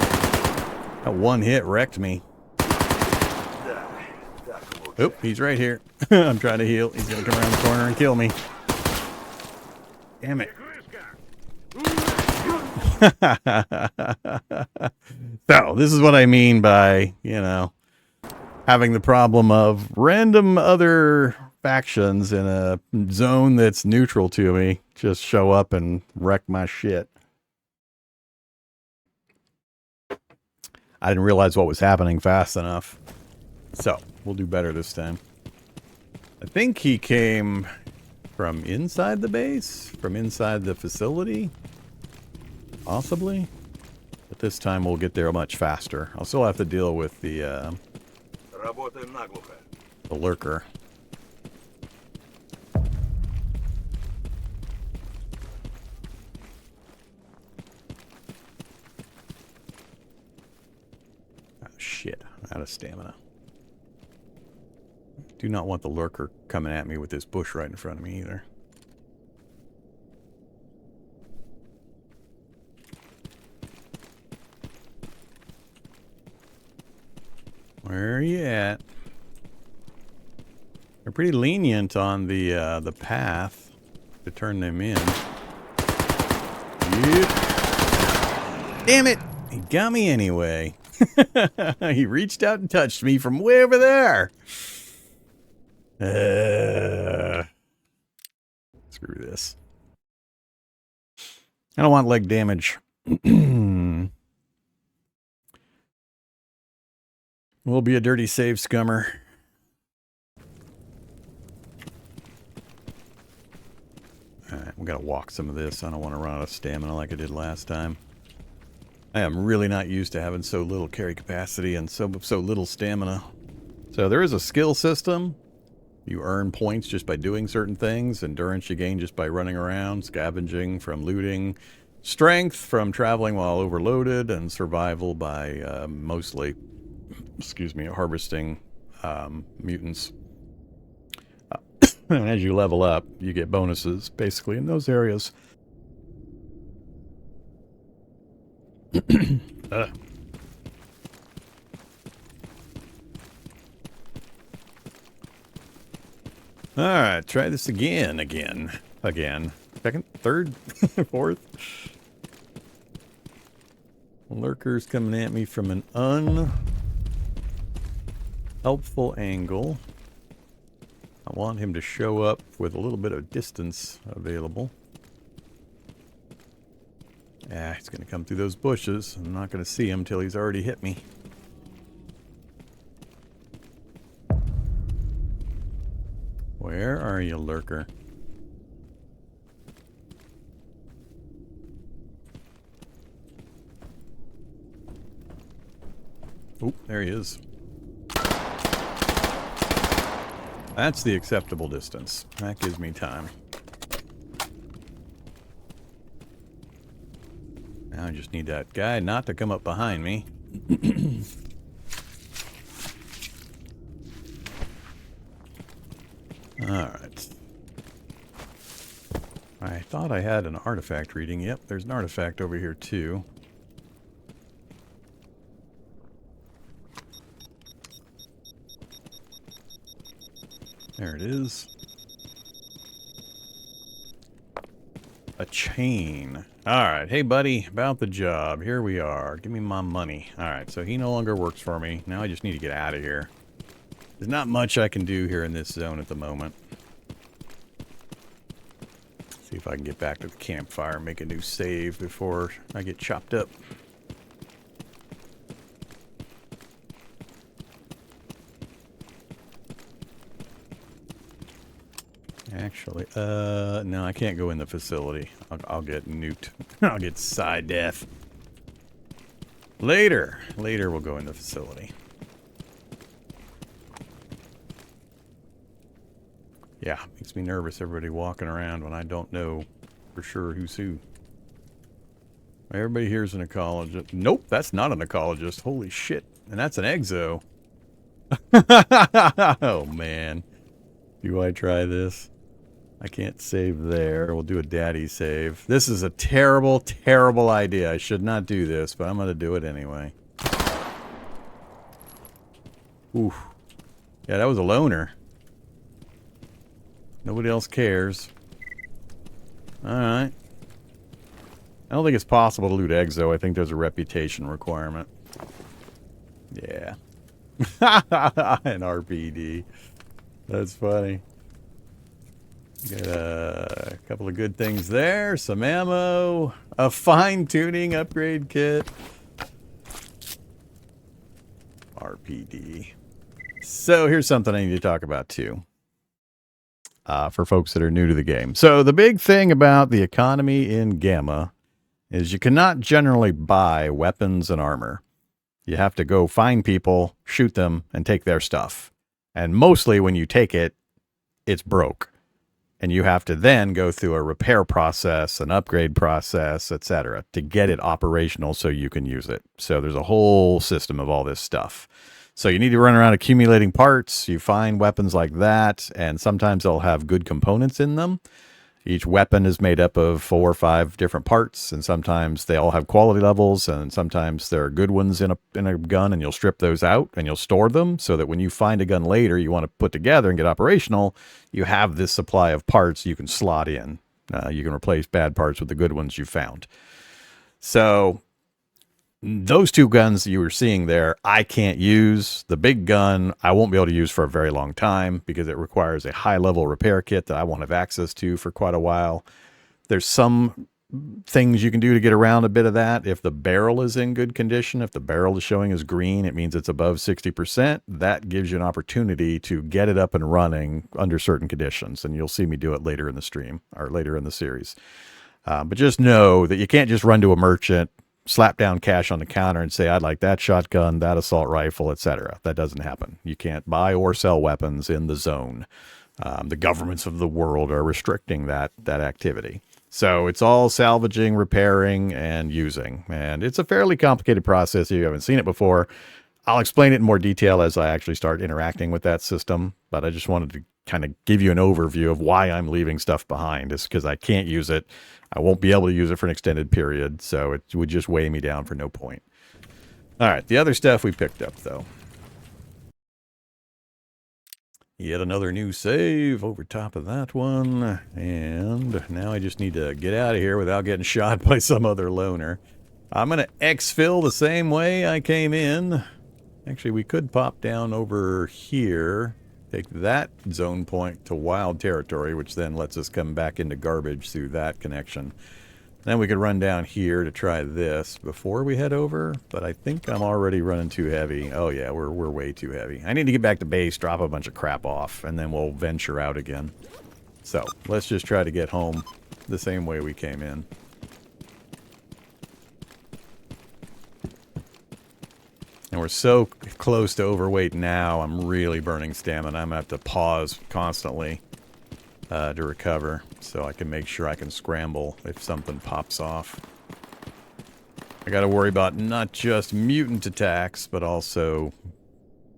That one hit wrecked me. Oop, he's right here. I'm trying to heal. He's gonna come around the corner and kill me. Damn it. So, this is what I mean by, you know, having the problem of random other factions in a zone that's neutral to me just show up and wreck my shit. I didn't realize what was happening fast enough. So, we'll do better this time. I think he came from inside the base? From inside the facility? Possibly? But this time we'll get there much faster. I'll still have to deal with the lurker. Oh, shit. I'm out of stamina. Do not want the lurker coming at me with this bush right in front of me either. Where are you at? They're pretty lenient on the path to turn them in. Yep. Damn it! He got me anyway. He reached out and touched me from way over there. Screw this. I don't want leg damage. We'll be a dirty save scummer. Alright, we gotta walk some of this. I don't want to run out of stamina like I did last time. I am really not used to having so little carry capacity and so little stamina. So there is a skill system. You earn points just by doing certain things. Endurance you gain just by running around. Scavenging from looting. Strength from traveling while overloaded. And survival by mostly, harvesting mutants. And as you level up, you get bonuses basically in those areas. Alright, try this again. Second, third, fourth. Lurker's coming at me from an unhelpful angle. I want him to show up with a little bit of distance available. Yeah, he's going to come through those bushes. I'm not going to see him till he's already hit me. Where are you, Lurker? Oh, there he is. That's the acceptable distance. That gives me time. Now I just need that guy not to come up behind me. Alright. I thought I had an artifact reading. Yep, there's an artifact over here too. There it is. A chain. Alright, hey buddy, about the job. Here we are. Give me my money. Alright, so he no longer works for me. Now I just need to get out of here. There's not much I can do here in this zone at the moment. See if I can get back to the campfire and make a new save before I get chopped up. Actually, no, I can't go in the facility. I'll get nuked. I'll get side death. Later we'll go in the facility. Yeah, makes me nervous, everybody walking around when I don't know for sure who's who. Everybody here's an ecologist. Nope, that's not an ecologist. Holy shit. And that's an exo. Oh, man. Do I try this? I can't save there. We'll do a daddy save. This is a terrible, terrible idea. I should not do this, but I'm going to do it anyway. Oof. Yeah, that was a loner. Nobody else cares. Alright. I don't think it's possible to loot exo. I think there's a reputation requirement. Yeah. An RPD. That's funny. Got a couple of good things there. Some ammo. A fine-tuning upgrade kit. RPD. So here's something I need to talk about too. For folks that are new to the game. So the big thing about the economy in Gamma is you cannot generally buy weapons and armor. You have to go find people, shoot them, and take their stuff. And mostly when you take it, it's broke. And you have to then go through a repair process, an upgrade process, etc. to get it operational so you can use it. So there's a whole system of all this stuff. So you need to run around accumulating parts. You find weapons like that, and sometimes they'll have good components in them. Each weapon is made up of 4 or 5 different parts, and sometimes they all have quality levels, and sometimes there are good ones in a gun, and you'll strip those out, and you'll store them so that when you find a gun later you want to put together and get operational, you have this supply of parts you can slot in. You can replace bad parts with the good ones you found. So those 2 guns that you were seeing there, I can't use. The big gun, I won't be able to use for a very long time because it requires a high-level repair kit that I won't have access to for quite a while. There's some things you can do to get around a bit of that. If the barrel is in good condition, if the barrel is showing as green, it means it's above 60%. That gives you an opportunity to get it up and running under certain conditions, and you'll see me do it later in the stream or later in the series. But just know that you can't just run to a merchant, slap down cash on the counter and say, I'd like that shotgun, that assault rifle, etc. That doesn't happen. You can't buy or sell weapons in the zone. The governments of the world are restricting that activity. So it's all salvaging, repairing, and using. And it's a fairly complicated process if you haven't seen it before. I'll explain it in more detail as I actually start interacting with that system. But I just wanted to kind of give you an overview of why I'm leaving stuff behind. It's because I can't use it. I won't be able to use it for an extended period, so it would just weigh me down for no point. All right, the other stuff we picked up, though. Yet another new save over top of that one. And now I just need to get out of here without getting shot by some other loner. I'm going to exfil the same way I came in. Actually, we could pop down over here. Take that zone point to wild territory, which then lets us come back into garbage through that connection. Then we could run down here to try this before we head over, but I think I'm already running too heavy. Oh yeah, we're way too heavy. I need to get back to base, drop a bunch of crap off, and then we'll venture out again. So, let's just try to get home the same way we came in. And we're so close to overweight now, I'm really burning stamina. I'm going to have to pause constantly to recover so I can make sure I can scramble if something pops off. I got to worry about not just mutant attacks, but also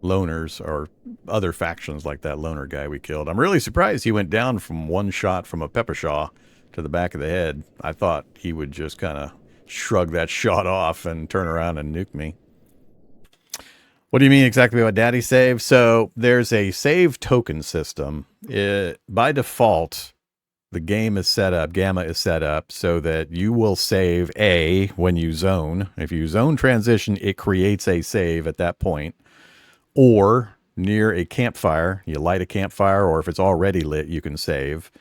loners or other factions like that loner guy we killed. I'm really surprised he went down from one shot from a peppershaw to the back of the head. I thought he would just kind of shrug that shot off and turn around and nuke me. What do you mean exactly about daddy save? So there's a save token system. By default, the game is set up, Gamma is set up so that you will save A when you zone. If you zone transition, it creates a save at that point. Or near a campfire, you light a campfire, or if it's already lit, you can save.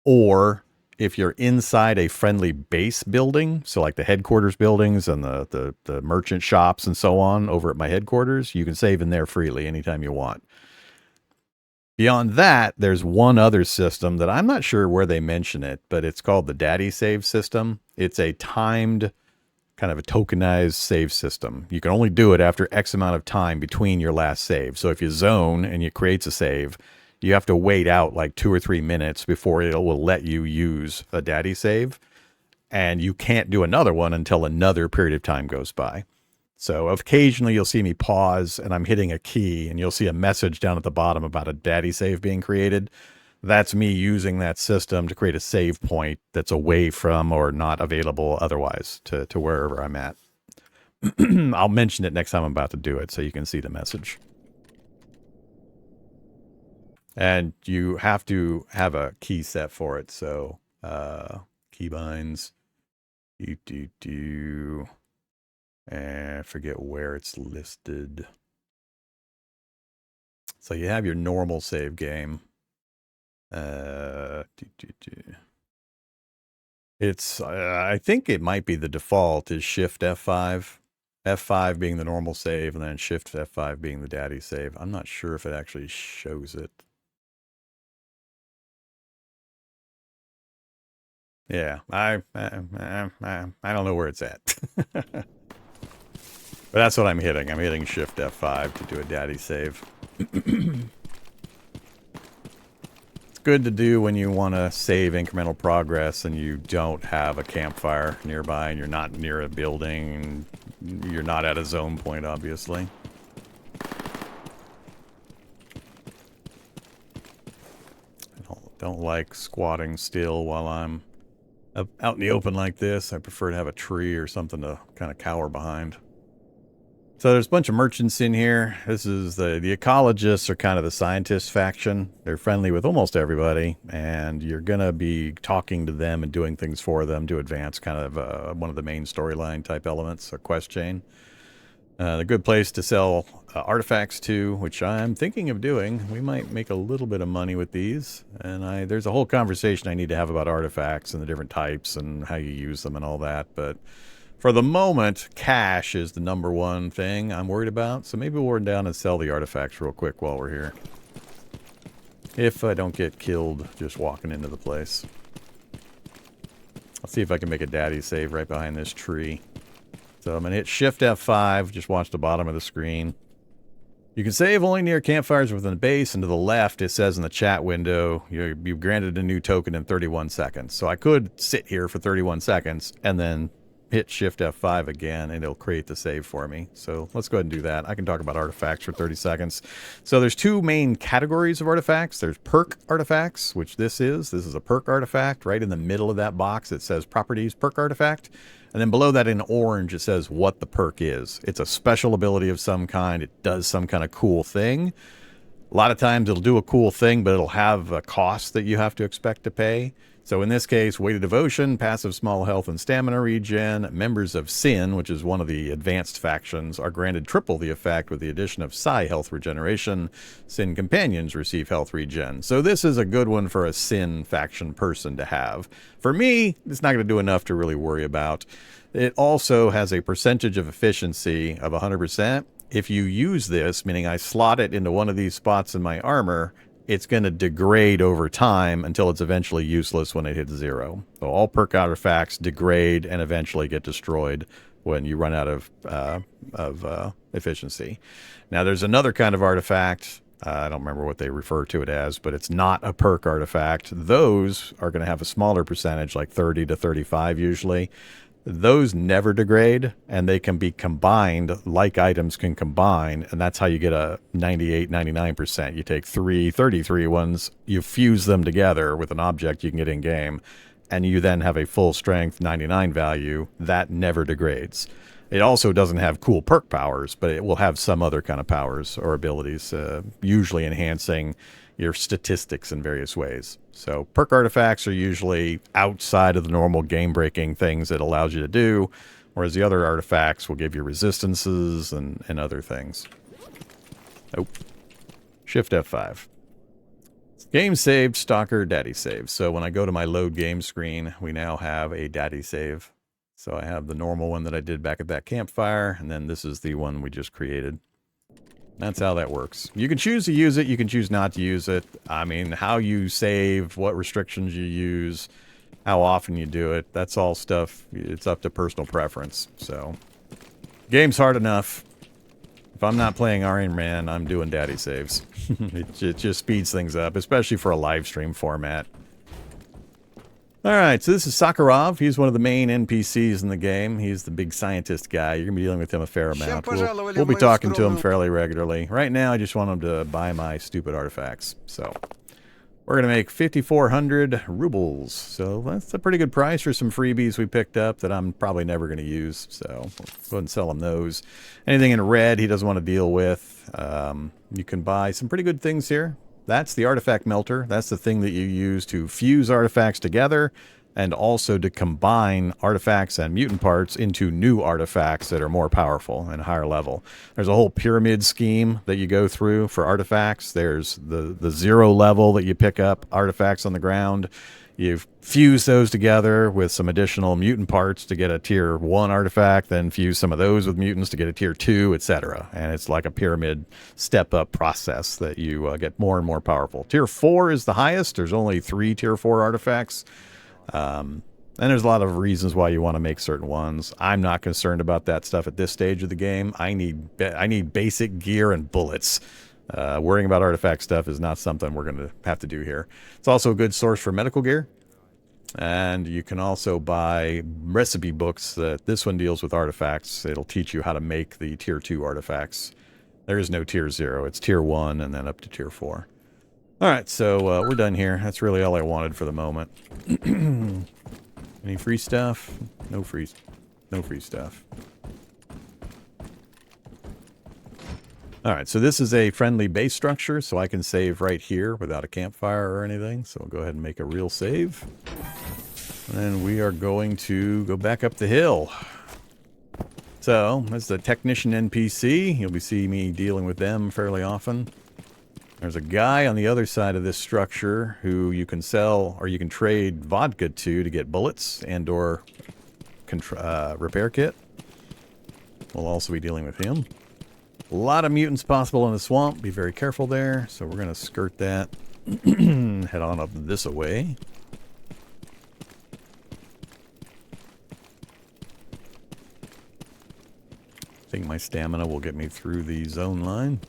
Or if you're inside a friendly base building, so like the headquarters buildings and the merchant shops and so on over at my headquarters, you can save in there freely anytime you want. Beyond that, there's one other system that I'm not sure where they mention it, but it's called the Daddy Save system. It's a timed, kind of a tokenized save system. You can only do it after X amount of time between your last save. So if you zone and it creates a save, you have to wait out like 2 or 3 minutes before it will let you use a daddy save. And you can't do another one until another period of time goes by. So occasionally you'll see me pause and I'm hitting a key and you'll see a message down at the bottom about a daddy save being created. That's me using that system to create a save point that's away from or not available otherwise to wherever I'm at. I'll mention it next time I'm about to do it so you can see the message. And you have to have a key set for it. So, keybinds, and I forget where it's listed. So you have your normal save game. It's, I think it might be the default is Shift F5. F5 being the normal save, and then Shift F5 being the daddy save. I'm not sure if it actually shows it. Yeah, I don't know where it's at. But that's what I'm hitting. I'm hitting Shift F5 to do a daddy save. It's good to do when you want to save incremental progress and you don't have a campfire nearby and you're not near a building and you're not at a zone point, obviously. Don't like squatting still while I'm out in the open like this. I prefer to have a tree or something to kind of cower behind. So there's a bunch of merchants in here. This is the ecologists are kind of the scientist faction. They're friendly with almost everybody, and you're going to be talking to them and doing things for them to advance kind of one of the main storyline type elements, a quest chain. A good place to sell artifacts to, which I'm thinking of doing. We might make a little bit of money with these, and there's a whole conversation I need to have about artifacts and the different types and how you use them and all that, but for the moment, cash is the #1 thing I'm worried about, so maybe we'll run down and sell the artifacts real quick while we're here. If I don't get killed just walking into the place. I'll see if I can make a daddy save right behind this tree. So I'm going to hit Shift F5, just watch the bottom of the screen. You can save only near campfires within the base, and to the left it says in the chat window, you've granted a new token in 31 seconds. So I could sit here for 31 seconds and then hit Shift F5 again, and it'll create the save for me. So let's go ahead and do that. I can talk about artifacts for 30 seconds. So there's two main categories of artifacts. There's perk artifacts, which this is. This is a perk artifact. Right in the middle of that box, it says Properties Perk Artifact. And then below that in orange, it says what the perk is. It's a special ability of some kind. It does some kind of cool thing. A lot of times it'll do a cool thing, but it'll have a cost that you have to expect to pay. So in this case, Weighted Devotion, passive small health and stamina regen. Members of Sin, which is one of the advanced factions, are granted triple the effect with the addition of Psi health regeneration. Sin companions receive health regen. So this is a good one for a Sin faction person to have. For me, it's not going to do enough to really worry about. It also has a percentage of efficiency of 100%. If you use this, meaning I slot it into one of these spots in my armor, it's going to degrade over time until it's eventually useless when it hits 0. So all perk artifacts degrade and eventually get destroyed when you run out of efficiency. Now there's another kind of artifact. I don't remember what they refer to it as, but it's not a perk artifact. Those are going to have a smaller percentage, like 30 to 35 usually. Those never degrade, and they can be combined like items can combine, and that's how you get a 98, 99%. You take 33 ones, you fuse them together with an object you can get in-game, and you then have a full strength 99 value. That never degrades. It also doesn't have cool perk powers, but it will have some other kind of powers or abilities, usually enhancing your statistics in various ways. So perk artifacts are usually outside of the normal game-breaking things it allows you to do, whereas the other artifacts will give you resistances and other things. Nope. Shift F5. Game saved, Stalker, daddy save. So when I go to my load game screen, we now have a daddy save. So I have the normal one that I did back at that campfire, and then this is the one we just created. That's how that works. You can choose to use it. You can choose not to use it. I mean, how you save, what restrictions you use, how often you do it. That's all stuff. It's up to personal preference. So, game's hard enough. If I'm not playing Iron Man, I'm doing daddy saves. It just speeds things up, especially for a live stream format. All right, so this is Sakharov. He's one of the main NPCs in the game. He's the big scientist guy. You're going to be dealing with him a fair amount. We'll be talking to him fairly regularly. Right now, I just want him to buy my stupid artifacts. So we're going to make 5,400 rubles. So that's a pretty good price for some freebies we picked up that I'm probably never going to use. So we'll go ahead and sell him those. Anything in red he doesn't want to deal with. You can buy some pretty good things here. That's the artifact melter. That's the thing that you use to fuse artifacts together and also to combine artifacts and mutant parts into new artifacts that are more powerful and higher level. There's a whole pyramid scheme that you go through for artifacts. There's the 0 level that you pick up artifacts on the ground. You fuse those together with some additional mutant parts to get a tier 1 artifact, then fuse some of those with mutants to get a tier 2, etc. And it's like a pyramid step-up process that you get more and more powerful. Tier 4 is the highest. There's only 3 tier 4 artifacts. And there's a lot of reasons why you want to make certain ones. I'm not concerned about that stuff at this stage of the game. I need basic gear and bullets. Worrying about artifact stuff is not something we're going to have to do here. It's also a good source for medical gear. And you can also buy recipe books. This one deals with artifacts. It'll teach you how to make the tier 2 artifacts. There is no tier 0. It's tier 1 and then up to tier 4. All right, so we're done here. That's really all I wanted for the moment. Any free stuff? No free stuff. All right, so this is a friendly base structure, so I can save right here without a campfire or anything. So I'll go ahead and make a real save. And we are going to go back up the hill. So, that's the technician NPC. You'll be seeing me dealing with them fairly often. There's a guy on the other side of this structure who you can sell or you can trade vodka to get bullets and or repair kit. We'll also be dealing with him. A lot of mutants possible in the swamp. Be very careful there. So we're going to skirt that. Head on up this way. I think my stamina will get me through the zone line.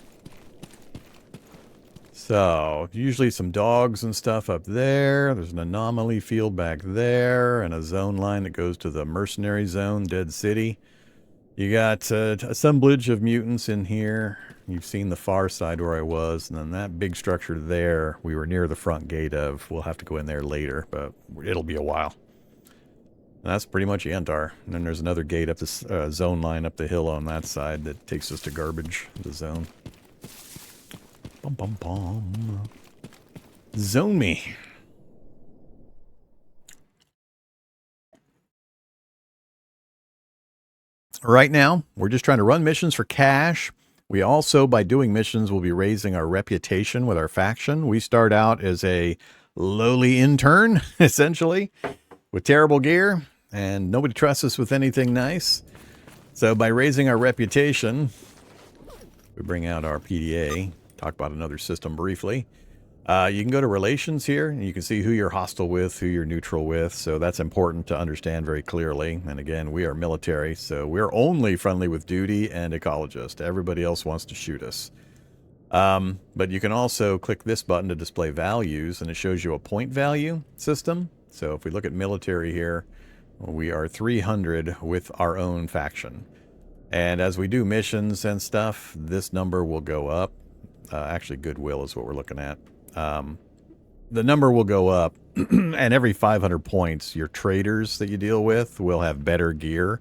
So, usually some dogs and stuff up there. There's an anomaly field back there, and a zone line that goes to the mercenary zone, Dead City. You got assemblage of mutants in here. You've seen the far side where I was, and then that big structure there, we were near the front gate of. We'll have to go in there later, but it'll be a while. And that's pretty much Yantar. And then there's another gate up this zone line up the hill on that side that takes us to garbage, the zone. Bum, bum, bum. Zone me. Right now, we're just trying to run missions for cash. We also, by doing missions, will be raising our reputation with our faction. We start out as a lowly intern, essentially, with terrible gear, and nobody trusts us with anything nice. So by raising our reputation, we bring out our PDA. Talk about another system briefly. You can go to relations here, and you can see who you're hostile with, who you're neutral with. So that's important to understand very clearly. And again, we are military, so we're only friendly with duty and ecologist. Everybody else wants to shoot us. But you can also click this button to display values, and it shows you a point value system. So if we look at military here, we are 300 with our own faction. And as we do missions and stuff, this number will go up. Actually, goodwill is what we're looking at. The number will go up, and every 500 points, your traders that you deal with will have better gear.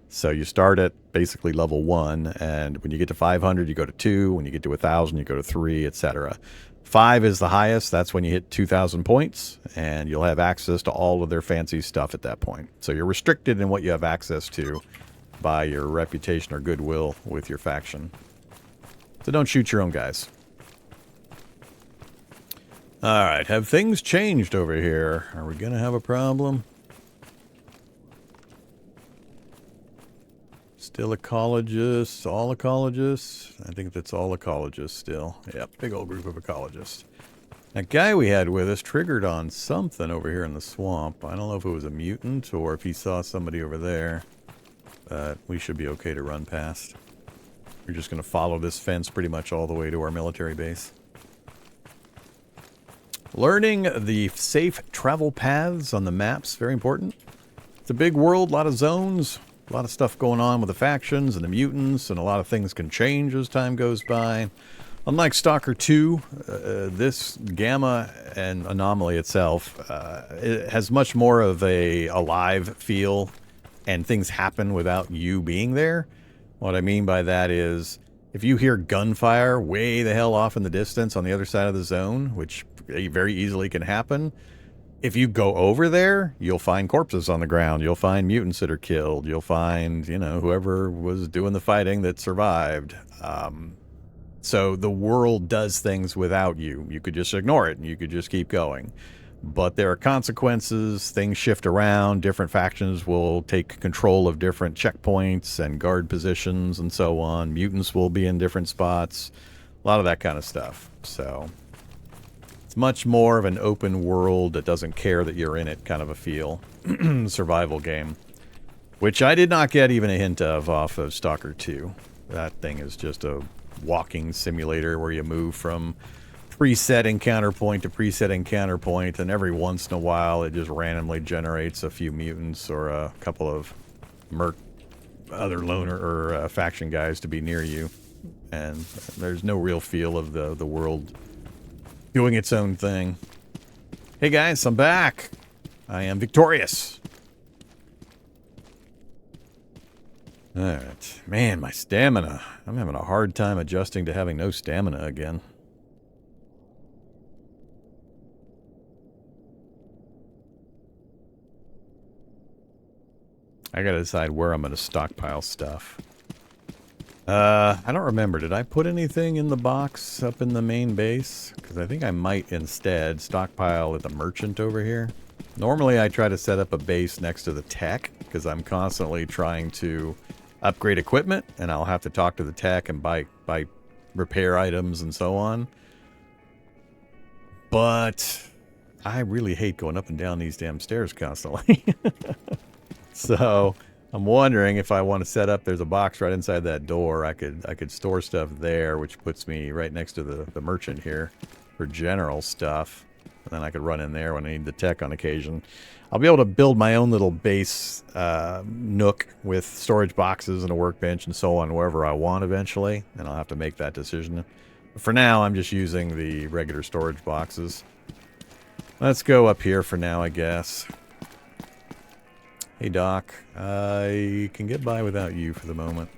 So you start at basically level 1, and when you get to 500, you go to 2. When you get to 1,000, you go to 3, etc. 5 is the highest. That's when you hit 2,000 points, and you'll have access to all of their fancy stuff at that point. So you're restricted in what you have access to by your reputation or goodwill with your faction. So don't shoot your own guys. Alright, have things changed over here? Are we going to have a problem? Still ecologists, all ecologists? I think that's all ecologists still. Yep, big old group of ecologists. That guy we had with us triggered on something over here in the swamp. I don't know if it was a mutant or if he saw somebody over there. But we should be okay to run past. We're just going to follow this fence pretty much all the way to our military base. Learning the safe travel paths on the maps, very important. It's a big world, a lot of zones, a lot of stuff going on with the factions and the mutants, and a lot of things can change as time goes by. Unlike Stalker 2, this Gamma and Anomaly itself it has much more of a alive feel, and things happen without you being there. What I mean by that is, if you hear gunfire way the hell off in the distance on the other side of the zone, which very easily can happen, if you go over there, you'll find corpses on the ground. You'll find mutants that are killed. You'll find, you know, whoever was doing the fighting that survived. So the world does things without you. You could just ignore it and you could just keep going. But there are consequences, things shift around, different factions will take control of different checkpoints and guard positions and so on. Mutants will be in different spots, a lot of that kind of stuff. So it's much more of an open world that doesn't care that you're in it kind of a feel. Survival game. Which I did not get even a hint of off of Stalker 2. That thing is just a walking simulator where you move from preset encounter point to preset encounter point, and every once in a while it just randomly generates a few mutants or a couple of other loner or faction guys to be near you, and there's no real feel of the world doing its own thing. Hey guys, I'm back. I am victorious. Alright. Man, my stamina. I'm having a hard time adjusting to having no stamina again. I gotta decide where I'm gonna stockpile stuff. I don't remember. Did I put anything in the box up in the main base? Because I think I might instead stockpile at the merchant over here. Normally I try to set up a base next to the tech, because I'm constantly trying to upgrade equipment, and I'll have to talk to the tech and buy repair items and so on. But I really hate going up and down these damn stairs constantly. So I'm wondering if I want to set up, there's a box right inside that door. I could store stuff there, which puts me right next to the merchant here for general stuff. And then I could run in there when I need the tech on occasion. I'll be able to build my own little base nook with storage boxes and a workbench and so on wherever I want eventually. And I'll have to make that decision. But for now, I'm just using the regular storage boxes. Let's go up here for now, I guess. Hey, Doc. I can get by without you for the moment.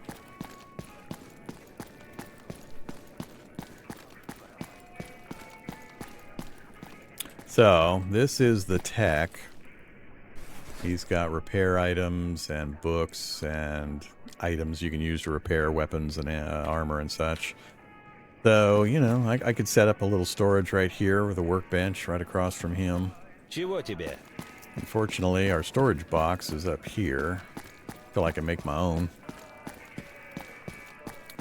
So, this is the tech. He's got repair items and books and items you can use to repair weapons and armor and such. So, you know, I could set up a little storage right here with a workbench right across from him. Чего тебе? Unfortunately, our storage box is up here. I feel I can make my own.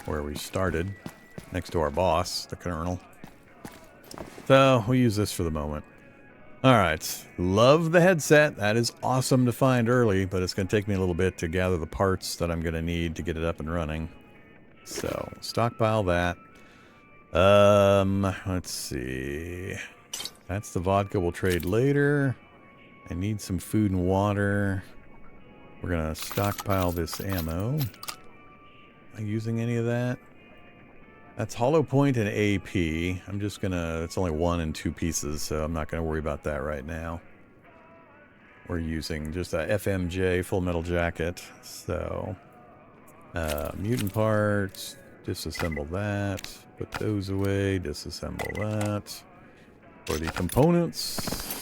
Where we started, next to our boss, the Colonel. So, we'll use this for the moment. Alright, love the headset. That is awesome to find early, but it's going to take me a little bit to gather the parts that I'm going to need to get it up and running. So, stockpile that. Let's see. That's the vodka we'll trade later. I need some food and water. We're going to stockpile this ammo. Am I using any of that? That's hollow point and AP. I'm just going to... It's only 1 and 2 pieces, so I'm not going to worry about that right now. We're using just a FMJ full metal jacket. So, mutant parts. Disassemble that. Put those away. Disassemble that. For the components...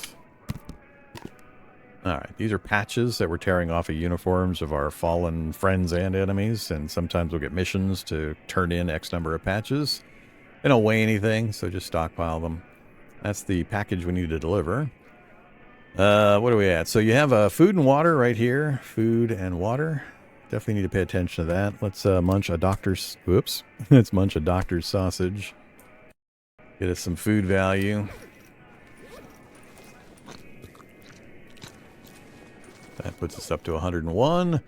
Alright, these are patches that we're tearing off of uniforms of our fallen friends and enemies, and sometimes we'll get missions to turn in X number of patches. They don't weigh anything, so just stockpile them. That's the package we need to deliver. What are we at? So you have food and water right here. Food and water. Definitely need to pay attention to that. Let's munch a doctor's... Whoops. Let's munch a doctor's sausage. Get us some food value. That puts us up to 101.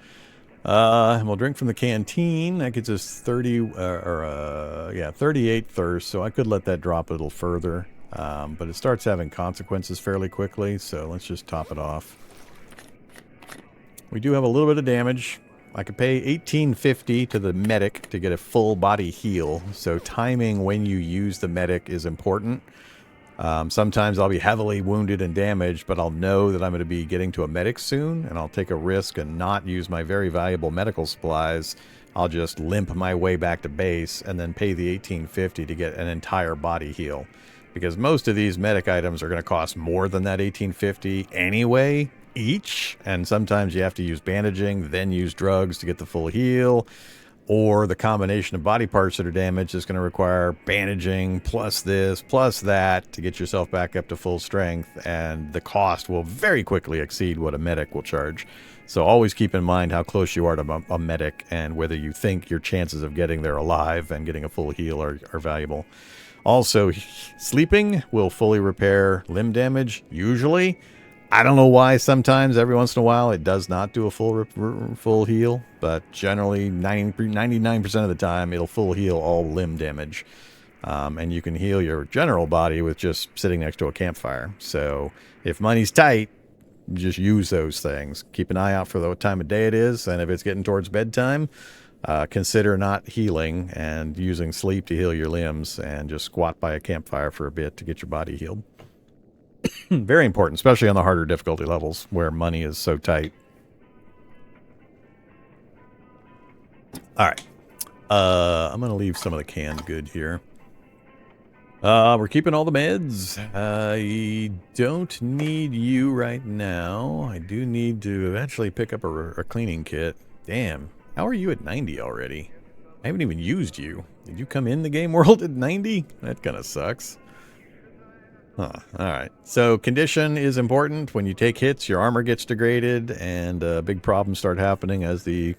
And we'll drink from the canteen. That gets us 38 thirst, so I could let that drop a little further. But it starts having consequences fairly quickly, so let's just top it off. We do have a little bit of damage. I could pay $18.50 to the medic to get a full body heal, so timing when you use the medic is important. Sometimes I'll be heavily wounded and damaged, but I'll know that I'm going to be getting to a medic soon, and I'll take a risk and not use my very valuable medical supplies. I'll just limp my way back to base and then pay the $18.50 to get an entire body heal. Because most of these medic items are going to cost more than that $18.50 anyway, each. And sometimes you have to use bandaging, then use drugs to get the full heal. Or the combination of body parts that are damaged is going to require bandaging, plus this, plus that, to get yourself back up to full strength. And the cost will very quickly exceed what a medic will charge. So always keep in mind how close you are to a medic and whether you think your chances of getting there alive and getting a full heal are valuable. Also, sleeping will fully repair limb damage, usually. I don't know why sometimes, every once in a while, it does not do a full heal, but generally 99% of the time, it'll full heal all limb damage. And you can heal your general body with just sitting next to a campfire. So if money's tight, just use those things. Keep an eye out for what time of day it is, and if it's getting towards bedtime, consider not healing and using sleep to heal your limbs and just squat by a campfire for a bit to get your body healed. Very important, especially on the harder difficulty levels where money is so tight. All right. I'm going to leave some of the canned good here. We're keeping all the meds. I don't need you right now. I do need to eventually pick up a cleaning kit. Damn. How are you at 90 already? I haven't even used you. Did you come in the game world at 90? That kind of sucks. Huh. Alright. So condition is important. When you take hits, your armor gets degraded, and big problems start happening as the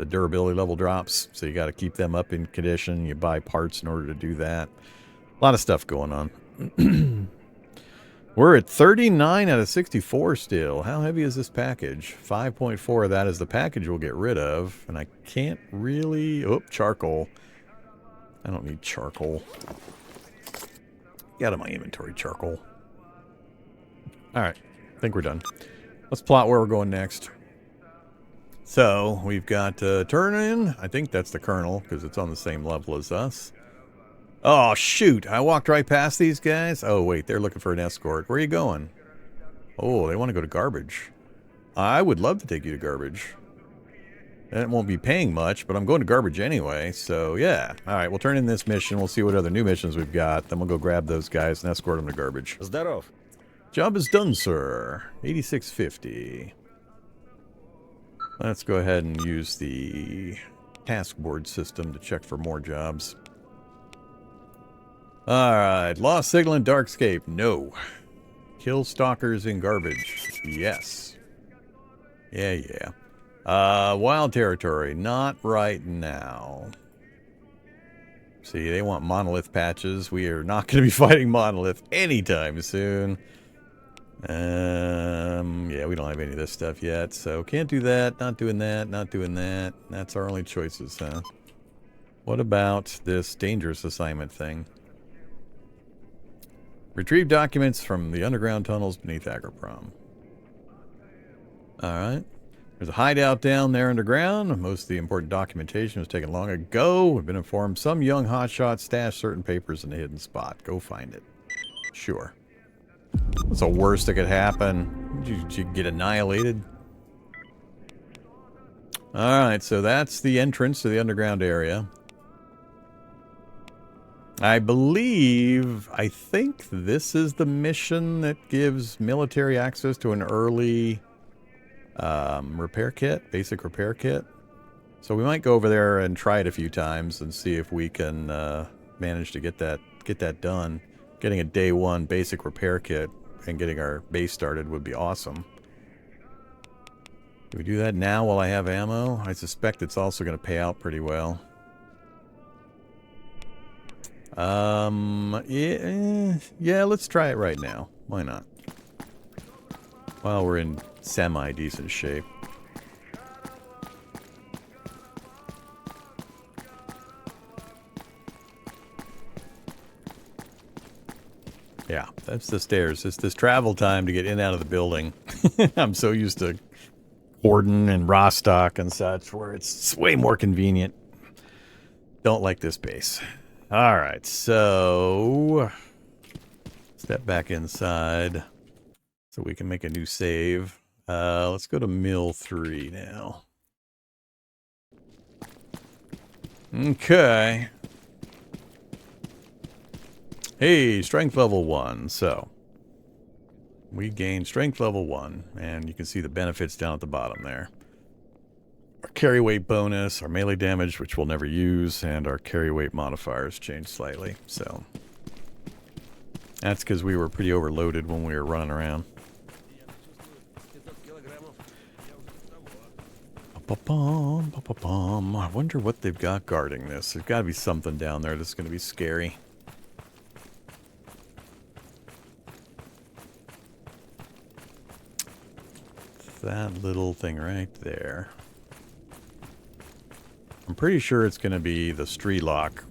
durability level drops. So you got to keep them up in condition. You buy parts in order to do that. A lot of stuff going on. We're at 39 out of 64 still. How heavy is this package? 5.4 of that is the package we'll get rid of. And I can't really... Oh, charcoal. I don't need charcoal. Get out of my inventory, charcoal. Alright, I think we're done. Let's plot where we're going next. So, we've got Turn-In. I think that's the Colonel, because it's on the same level as us. Oh, shoot. I walked right past these guys. Oh, wait. They're looking for an escort. Where are you going? Oh, they want to go to Garbage. I would love to take you to Garbage. And it won't be paying much, but I'm going to Garbage anyway. So, yeah. All right, we'll turn in this mission. We'll see what other new missions we've got. Then we'll go grab those guys and escort them to Garbage. Здоров. Job is done, sir. 8650. Let's go ahead and use the task board system to check for more jobs. Alright, Lost Signal in Darkscape, no. Kill stalkers in Garbage, yes. Yeah. Wild Territory, not right now. See, they want Monolith patches. We are not going to be fighting Monolith anytime soon. Yeah, we don't have any of this stuff yet, so can't do that, not doing that, not doing that. That's our only choices, huh? What about this dangerous assignment thing? Retrieve documents from the underground tunnels beneath Agroprom. Alright. There's a hideout down there underground. Most of the important documentation was taken long ago. We've been informed some young hotshot stashed certain papers in a hidden spot. Go find it. Sure. What's the worst that could happen? You get annihilated? Alright, so that's the entrance to the underground area. I think this is the mission that gives military access to an early repair kit, basic repair kit. So we might go over there and try it a few times and see if we can manage to get that done. Getting a day one basic repair kit and getting our base started would be awesome. Do we do that now while I have ammo? I suspect it's also going to pay out pretty well. Yeah, let's try it right now. Why not? While we're in semi-decent shape. Yeah, that's the stairs. It's this travel time to get in and out of the building. I'm so used to Gordon and Rostock and such, where it's way more convenient. Don't like this base. Alright, so step back inside so we can make a new save. Let's go to Mill 3 now. Okay. Hey, strength level 1. So, we gain strength level 1, and you can see the benefits down at the bottom there. Our carry weight bonus, our melee damage, which we'll never use, and our carry weight modifiers changed slightly. So, that's because we were pretty overloaded when we were running around. I wonder what they've got guarding this. There's got to be something down there that's going to be scary. That little thing right there. I'm pretty sure it's going to be the Streetlock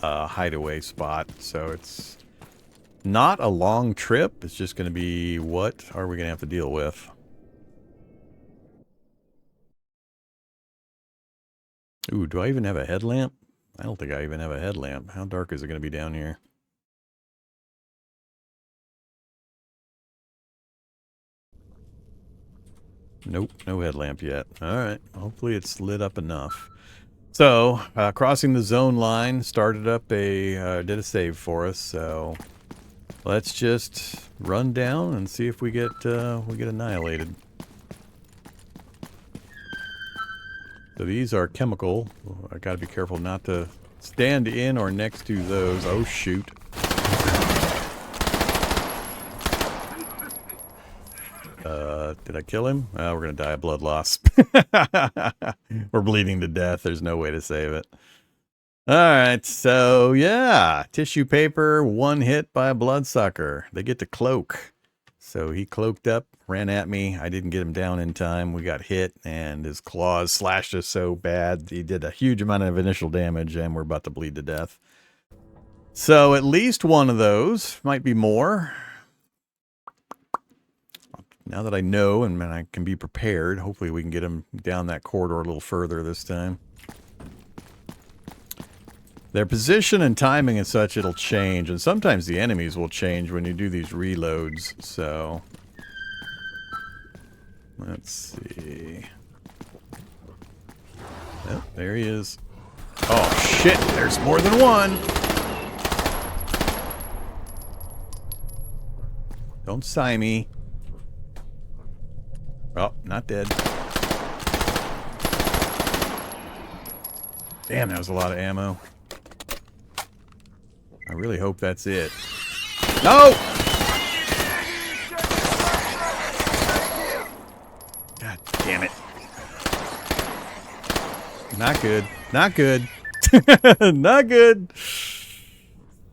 hideaway spot. So it's not a long trip. It's just going to be, what are we going to have to deal with? Ooh, do I even have a headlamp? I don't think I even have a headlamp. How dark is it going to be down here? Nope, no headlamp yet. All right, hopefully it's lit up enough. So, crossing the zone line started up did a save for us, so let's just run down and see if we get annihilated. So these are chemical. I gotta be careful not to stand in or next to those. Oh, shoot. Did I kill him? Oh, we're gonna die of blood loss. We're bleeding to death. There's no way to save it. Alright, so yeah. Tissue paper, one hit by a bloodsucker. They get to cloak. So he cloaked up, ran at me. I didn't get him down in time. We got hit, and his claws slashed us so bad. He did a huge amount of initial damage, and we're about to bleed to death. So at least one of those. Might be more. Now that I know and I can be prepared, hopefully we can get him down that corridor a little further this time. Their position and timing and such, it'll change. And sometimes the enemies will change when you do these reloads. So, let's see. Oh, there he is. Oh, shit. There's more than one. Don't sigh me. Oh, not dead. Damn, that was a lot of ammo. I really hope that's it. No! God damn it. Not good. Not good. Not good.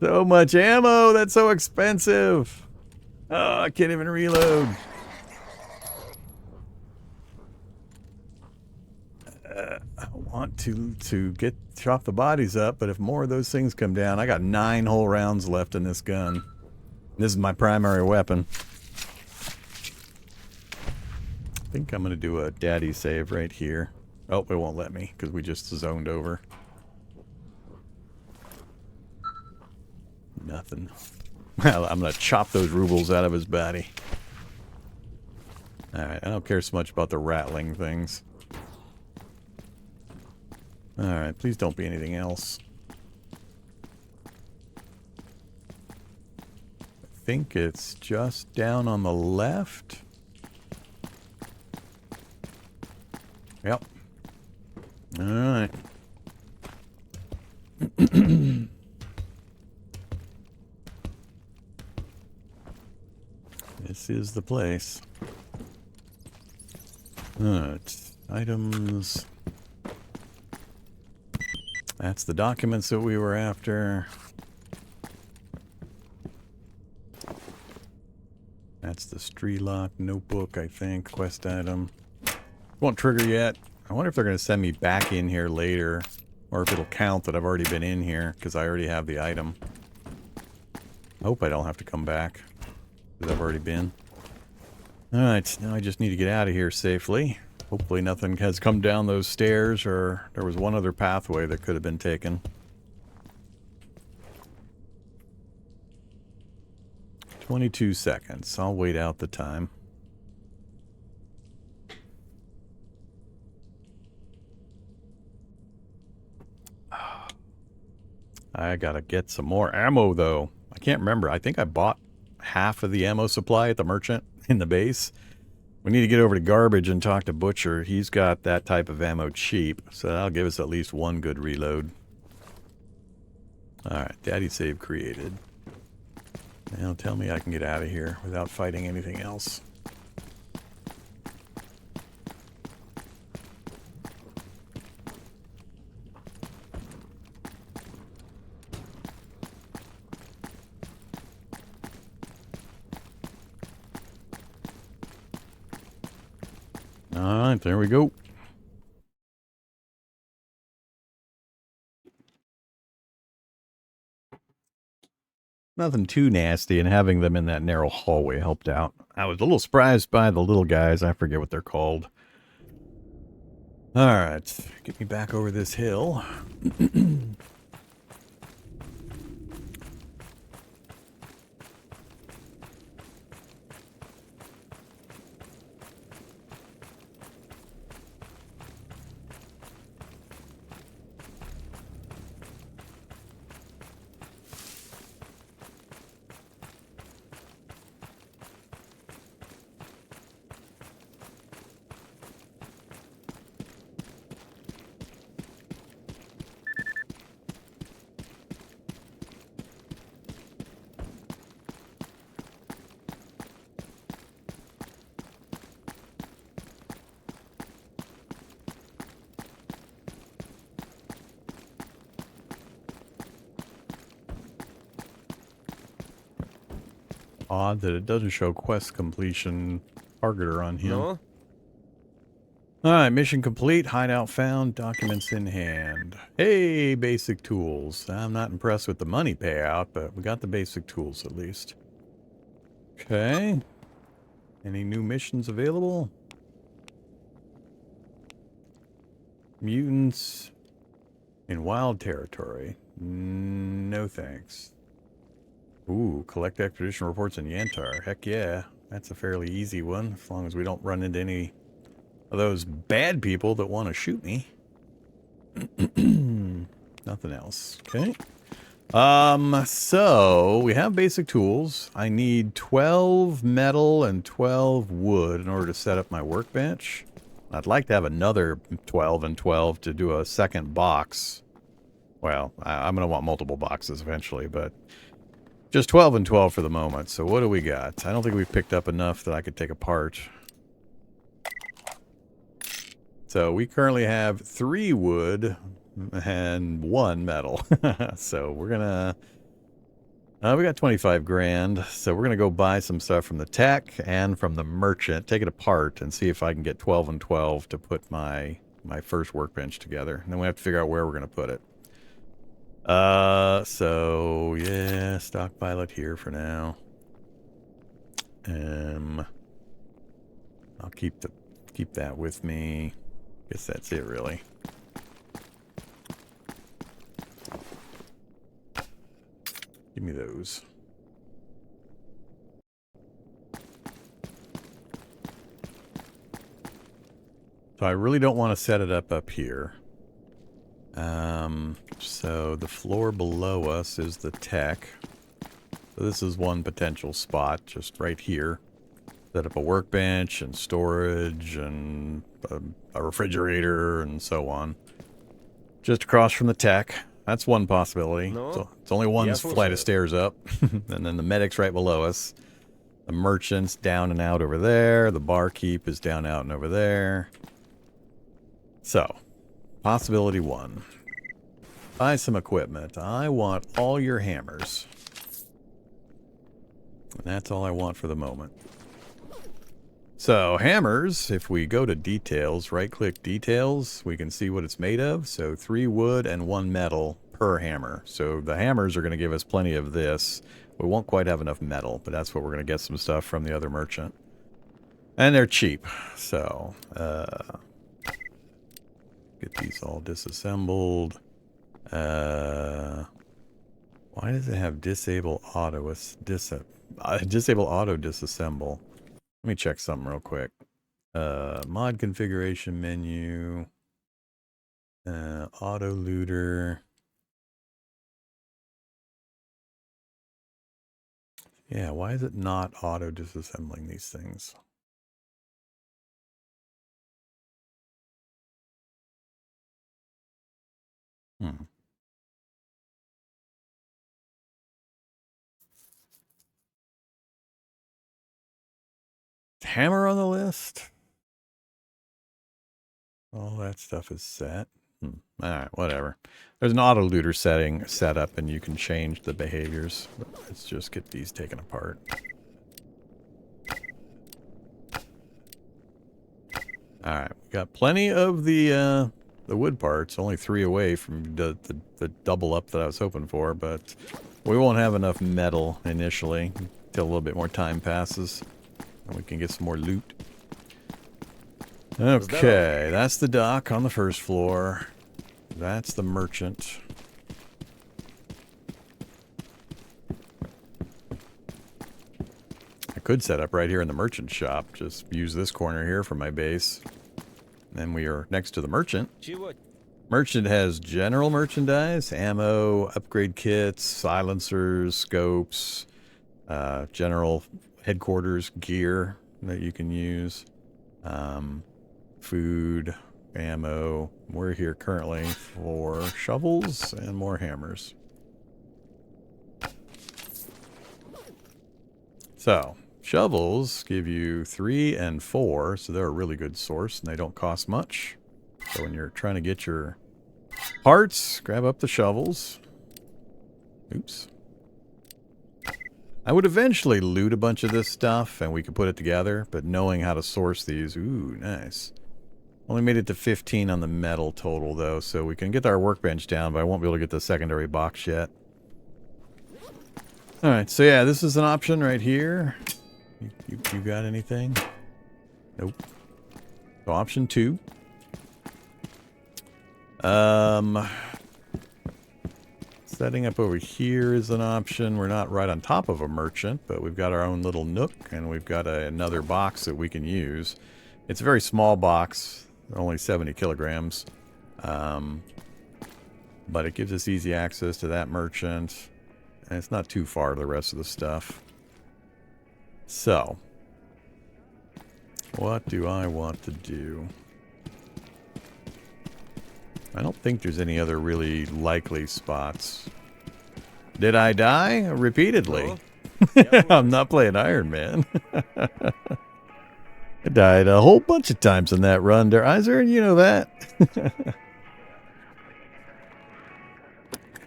So much ammo. That's so expensive. Oh, I can't even reload. I want to get chop the bodies up, but if more of those things come down, I got 9 whole rounds left in this gun. This is my primary weapon. I think I'm going to do a daddy save right here. Oh, it won't let me because we just zoned over. Nothing. Well, I'm going to chop those rubles out of his body. Alright, I don't care so much about the rattling things. Alright, please don't be anything else. I think it's just down on the left. Yep. Alright. This is the place. Alright. Items. That's the documents that we were after. That's the Strelok notebook, I think. Quest item. Won't trigger yet. I wonder if they're going to send me back in here later. Or if it'll count that I've already been in here. Because I already have the item. I hope I don't have to come back. Because I've already been. Alright, now I just need to get out of here safely. Hopefully nothing has come down those stairs, or there was one other pathway that could have been taken. 22 seconds. I'll wait out the time. I gotta get some more ammo, though. I can't remember. I think I bought half of the ammo supply at the merchant in the base. We need to get over to Garbage and talk to Butcher. He's got that type of ammo cheap, so that'll give us at least one good reload. Alright, daddy save created. Now tell me I can get out of here without fighting anything else. Alright, there we go. Nothing too nasty, and having them in that narrow hallway helped out. I was a little surprised by the little guys. I forget what they're called. Alright, get me back over this hill. Odd that it doesn't show quest completion targeter on him. Ну? Alright, mission complete, hideout found, documents in hand. Hey, basic tools. I'm not impressed with the money payout, but we got the basic tools at least. Okay. Any new missions available? Mutants in wild territory. No thanks. Ooh, collect expedition reports in Yantar. Heck yeah. That's a fairly easy one, as long as we don't run into any of those bad people that want to shoot me. Nothing else. Okay. So we have basic tools. I need 12 metal and 12 wood in order to set up my workbench. I'd like to have another 12 and 12 to do a second box. Well, I'm going to want multiple boxes eventually, but just 12 and 12 for the moment. So what do we got? I don't think we've picked up enough that I could take apart. So we currently have 3 wood and 1 metal. So we're gonna... we got 25 grand. So we're gonna go buy some stuff from the tech and from the merchant. Take it apart and see if I can get 12 and 12 to put my first workbench together. And then we have to figure out where we're gonna put it. So yeah, stockpile it here for now. I'll keep that with me. Guess that's it, really. Give me those. So I really don't want to set it up here. So the floor below us is the tech. So this is one potential spot, just right here. Set up a workbench and storage and a refrigerator and so on. Just across from the tech. That's one possibility. No. So it's only one Yeah, flight of stairs up. And then the medic's right below us. The merchant's down and out over there. The barkeep is down, out, and over there. So, possibility 1. Buy some equipment. I want all your hammers. And that's all I want for the moment. So, hammers, if we go to details, right-click details, we can see what it's made of. So, 3 wood and 1 metal per hammer. So, the hammers are going to give us plenty of this. We won't quite have enough metal, but that's what we're going to get some stuff from the other merchant. And they're cheap. So, get these all disassembled. Why does it have disable auto disassemble? Let me check something real quick. Mod configuration menu. Auto looter. Yeah, why is it not auto disassembling these things? Hammer on the list? All that stuff is set. Alright, whatever. There's an auto looter setting set up and you can change the behaviors. But let's just get these taken apart. Alright, we got plenty of the wood parts. Only 3 away from the double up that I was hoping for, but we won't have enough metal initially until a little bit more time passes. And we can get some more loot. Okay, that's the dock on the first floor. That's the merchant. I could set up right here in the merchant shop. Just use this corner here for my base. Then we are next to the merchant. Чего? Merchant has general merchandise, ammo, upgrade kits, silencers, scopes, general headquarters gear that you can use, food, ammo. We're here currently for shovels and more hammers. So, shovels give you 3 and 4, so they're a really good source, and they don't cost much. So when you're trying to get your parts, grab up the shovels. Oops. I would eventually loot a bunch of this stuff, and we could put it together, but knowing how to source these, ooh, nice. Only made it to 15 on the metal total, though, so we can get our workbench down, but I won't be able to get the secondary box yet. Alright, so yeah, this is an option right here. You got anything? Nope. So option 2. Setting up over here is an option. We're not right on top of a merchant, but we've got our own little nook, and we've got another box that we can use. It's a very small box, only 70 kilograms. But it gives us easy access to that merchant. And it's not too far to the rest of the stuff. So, what do I want to do? I don't think there's any other really likely spots. Did I die? Repeatedly. I'm not playing Iron Man. I died a whole bunch of times in that run, Der Iser, you know that.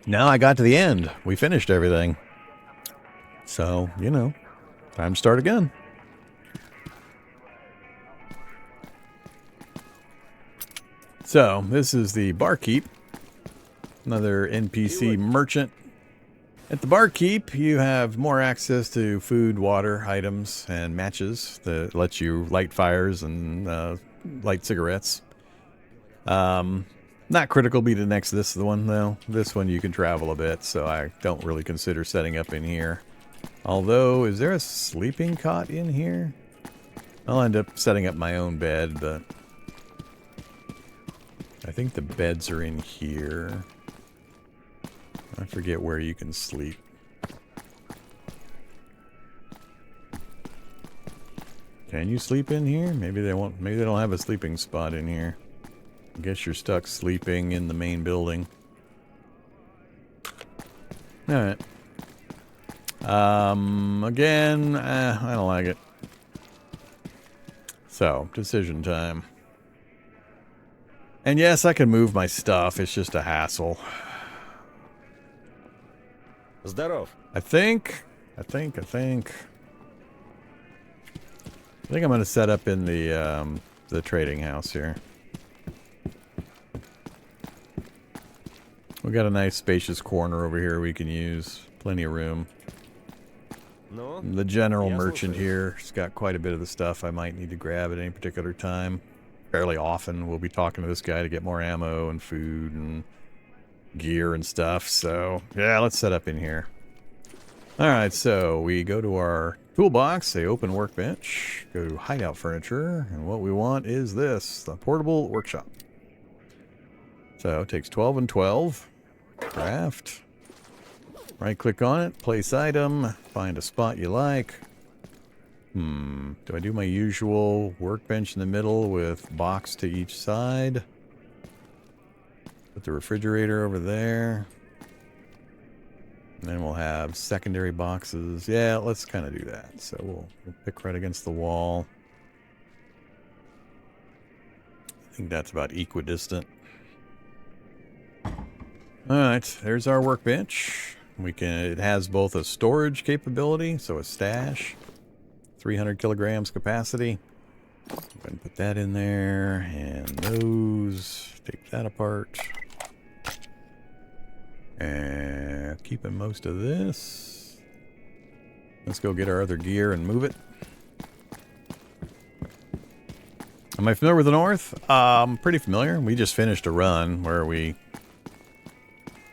Now I got to the end. We finished everything. So, you know, time to start again. So, this is the barkeep. Another NPC merchant. At the barkeep, you have more access to food, water, items, and matches that lets you light fires and light cigarettes. Not critical be the next this one, though. This one you can travel a bit, so I don't really consider setting up in here. Although, is there a sleeping cot in here? I'll end up setting up my own bed, but I think the beds are in here. I forget where you can sleep. Can you sleep in here? Maybe they won't. Maybe they don't have a sleeping spot in here. I guess you're stuck sleeping in the main building. All right. Again, I don't like it. So, decision time. And yes, I can move my stuff. It's just a hassle. Здоров. I think I'm going to set up in the trading house here. We got a nice spacious corner over here we can use. Plenty of room. No. The general merchant here has got quite a bit of the stuff I might need to grab at any particular time. Fairly often we'll be talking to this guy to get more ammo and food and gear and stuff. So, yeah, let's set up in here. Alright, so we go to our toolbox, say open workbench, go to hideout furniture, and what we want is this, the portable workshop. So it takes 12 and 12. Craft. Right click on it, place item, find a spot you like. Do I do my usual workbench in the middle with box to each side? Put the refrigerator over there. And then we'll have secondary boxes. Yeah, let's kind of do that. So we'll pick right against the wall. I think that's about equidistant. Alright, there's our workbench. It has both a storage capability, so a stash. 300 kilograms capacity. Go ahead and put that in there. And those. Take that apart. And keeping most of this. Let's go get our other gear and move it. Am I familiar with the North? Pretty familiar. We just finished a run where we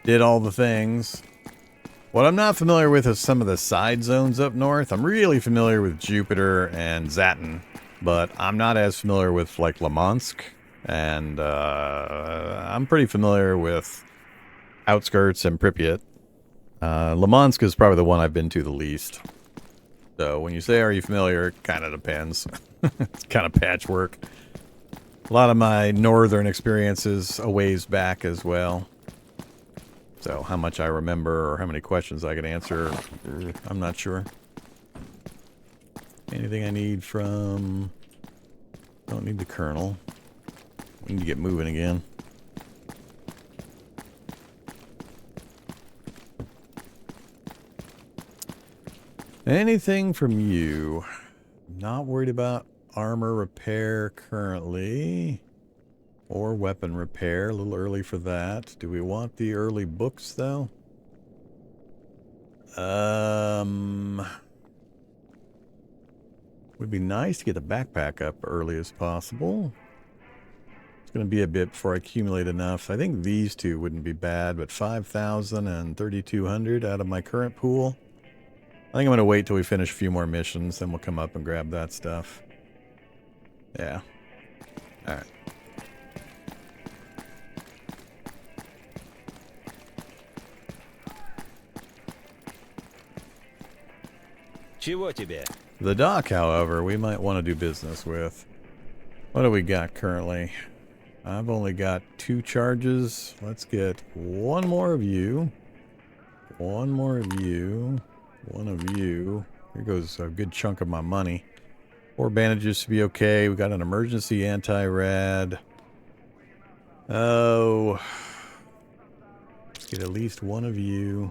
did all the things. What I'm not familiar with is some of the side zones up north. I'm really familiar with Jupiter and Zatin, but I'm not as familiar with, like, Lamansk. And I'm pretty familiar with Outskirts and Pripyat. Lamansk is probably the one I've been to the least. So when you say, are you familiar, it kind of depends. It's kind of patchwork. A lot of my northern experiences a ways back as well. So how much I remember or how many questions I can answer, I'm not sure. Anything I need from... Don't need the Colonel. We need to get moving again. Anything from you? Not worried about armor repair currently. Or weapon repair. A little early for that. Do we want the early books, though? Would be nice to get the backpack up early as possible. It's going to be a bit before I accumulate enough. I think these two wouldn't be bad, but 5,000 and 3,200 out of my current pool. I think I'm going to wait till we finish a few more missions, then we'll come up and grab that stuff. Yeah. Alright. Чего тебе? The dock, however, we might want to do business with. What do we got currently? I've only got 2 charges. Let's get one more of you. One more of you. One of you. Here goes a good chunk of my money. 4 bandages to be okay. We got an emergency anti-rad. Oh. Let's get at least one of you.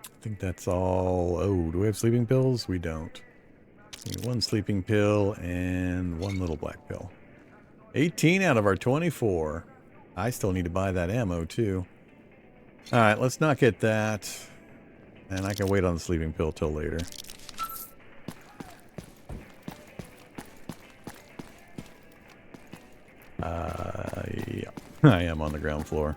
I think that's all. Oh, do we have sleeping pills? We don't. Need 1 sleeping pill and 1 little black pill. 18 out of our 24. I still need to buy that ammo too. Alright, let's not get that. And I can wait on the sleeping pill till later. Yeah. I am on the ground floor.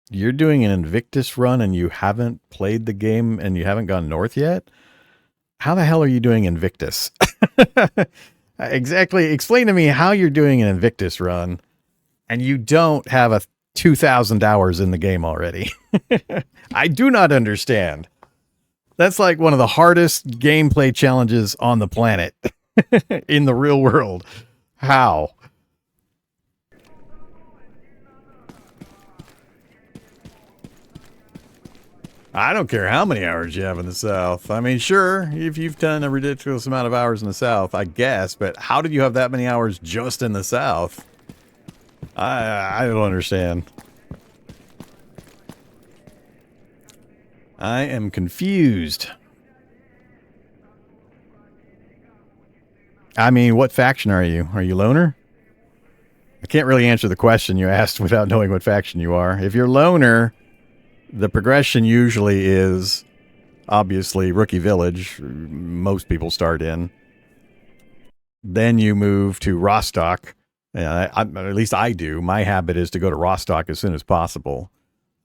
You're doing an Invictus run and you haven't played the game and you haven't gone north yet? How the hell are you doing Invictus? Exactly. Explain to me how you're doing an Invictus run and you don't have a 2,000 hours in the game already. I do not understand. That's like one of the hardest gameplay challenges on the planet in the real world. How? I don't care how many hours you have in the South. I mean, sure, if you've done a ridiculous amount of hours in the South, I guess, but how did you have that many hours just in the South? I don't understand. I am confused. I mean, what faction are you? Are you loner? I can't really answer the question you asked without knowing what faction you are. If you're loner, the progression usually is obviously Rookie Village. Most people start in. Then you move to Rostock. At least I do. My habit is to go to Rostock as soon as possible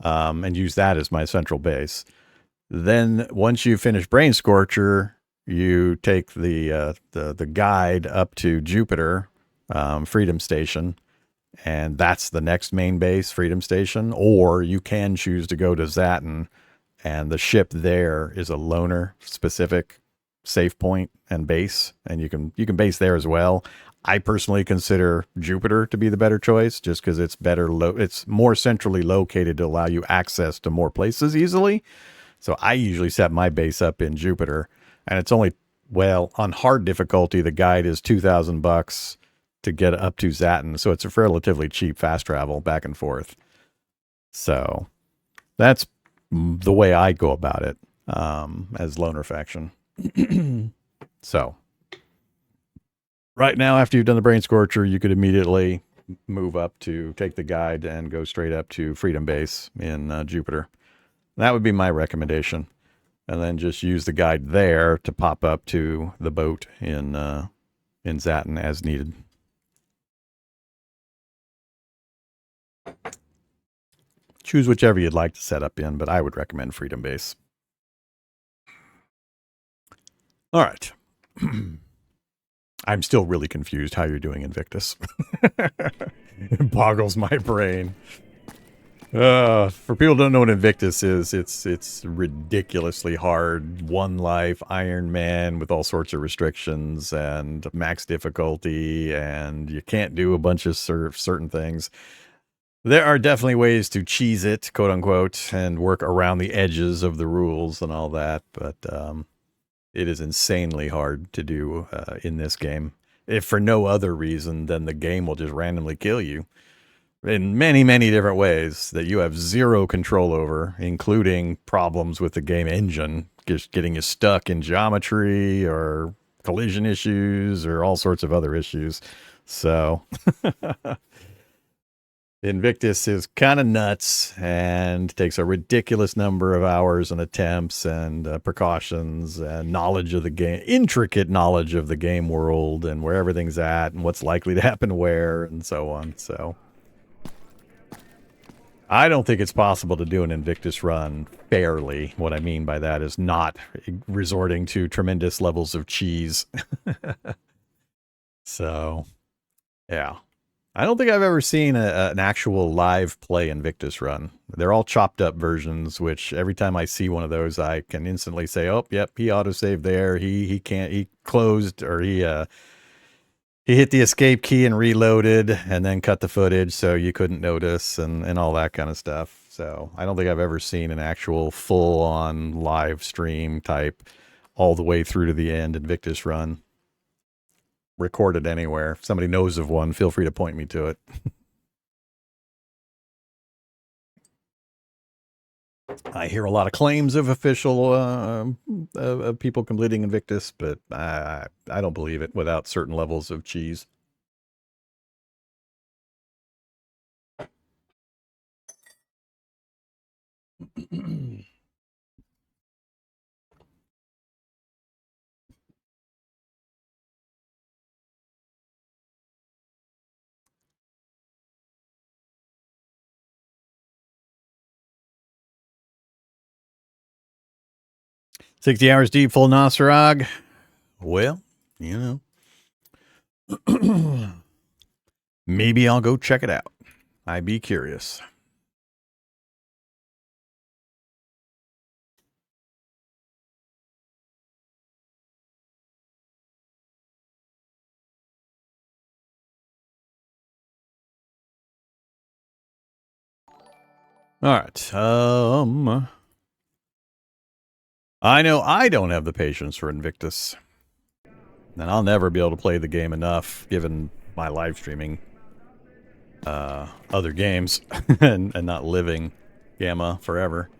and use that as my central base. Then once you finish Brain Scorcher, you take the guide up to Jupiter, Freedom Station, and that's the next main base, Freedom Station. Or you can choose to go to Zatin, and the ship there is a loner specific save point and base, and you can base there as well. I personally consider Jupiter to be the better choice, just because it's better. It's more centrally located to allow you access to more places easily. So I usually set my base up in Jupiter, and it's only, well, on hard difficulty, the guide is $2,000 to get up to Zatin. So it's a relatively cheap fast travel back and forth. So that's the way I go about it as loner faction. So right now, after you've done the Brain Scorcher, you could immediately move up to take the guide and go straight up to Freedom Base in Jupiter. That would be my recommendation. And then just use the guide there to pop up to the boat in Zatin as needed. Choose whichever you'd like to set up in, but I would recommend Freedom Base. All right. I'm still really confused how you're doing Invictus. It boggles my brain. For people who don't know what Invictus is, it's ridiculously hard. One life, Iron Man with all sorts of restrictions and max difficulty, and you can't do a bunch of certain things. There are definitely ways to cheese it, quote unquote, and work around the edges of the rules and all that, but it is insanely hard to do in this game. If for no other reason than the game will just randomly kill you in many, many different ways that you have zero control over, including problems with the game engine, just getting you stuck in geometry or collision issues or all sorts of other issues. So Invictus is kind of nuts and takes a ridiculous number of hours and attempts and precautions and knowledge of the game, intricate knowledge of the game world and where everything's at and what's likely to happen where and so on. So I don't think it's possible to do an Invictus run fairly. What I mean by that is not resorting to tremendous levels of cheese. So, yeah. I don't think I've ever seen an actual live play Invictus run. They're all chopped up versions, which every time I see one of those, I can instantly say, oh, yep, he autosaved there. He can't, he closed, or he hit the escape key and reloaded and then cut the footage so you couldn't notice and all that kind of stuff. So I don't think I've ever seen an actual full-on live stream type all the way through to the end Invictus run recorded anywhere. If somebody knows of one, feel free to point me to it. I hear a lot of claims of official people completing Invictus, but I don't believe it without certain levels of cheese. $60 hours deep, full Nosarag. Well, you know. Maybe I'll go check it out. I'd be curious. All right. I know I don't have the patience for Invictus. And I'll never be able to play the game enough, given my live streaming other games and not living Gamma forever.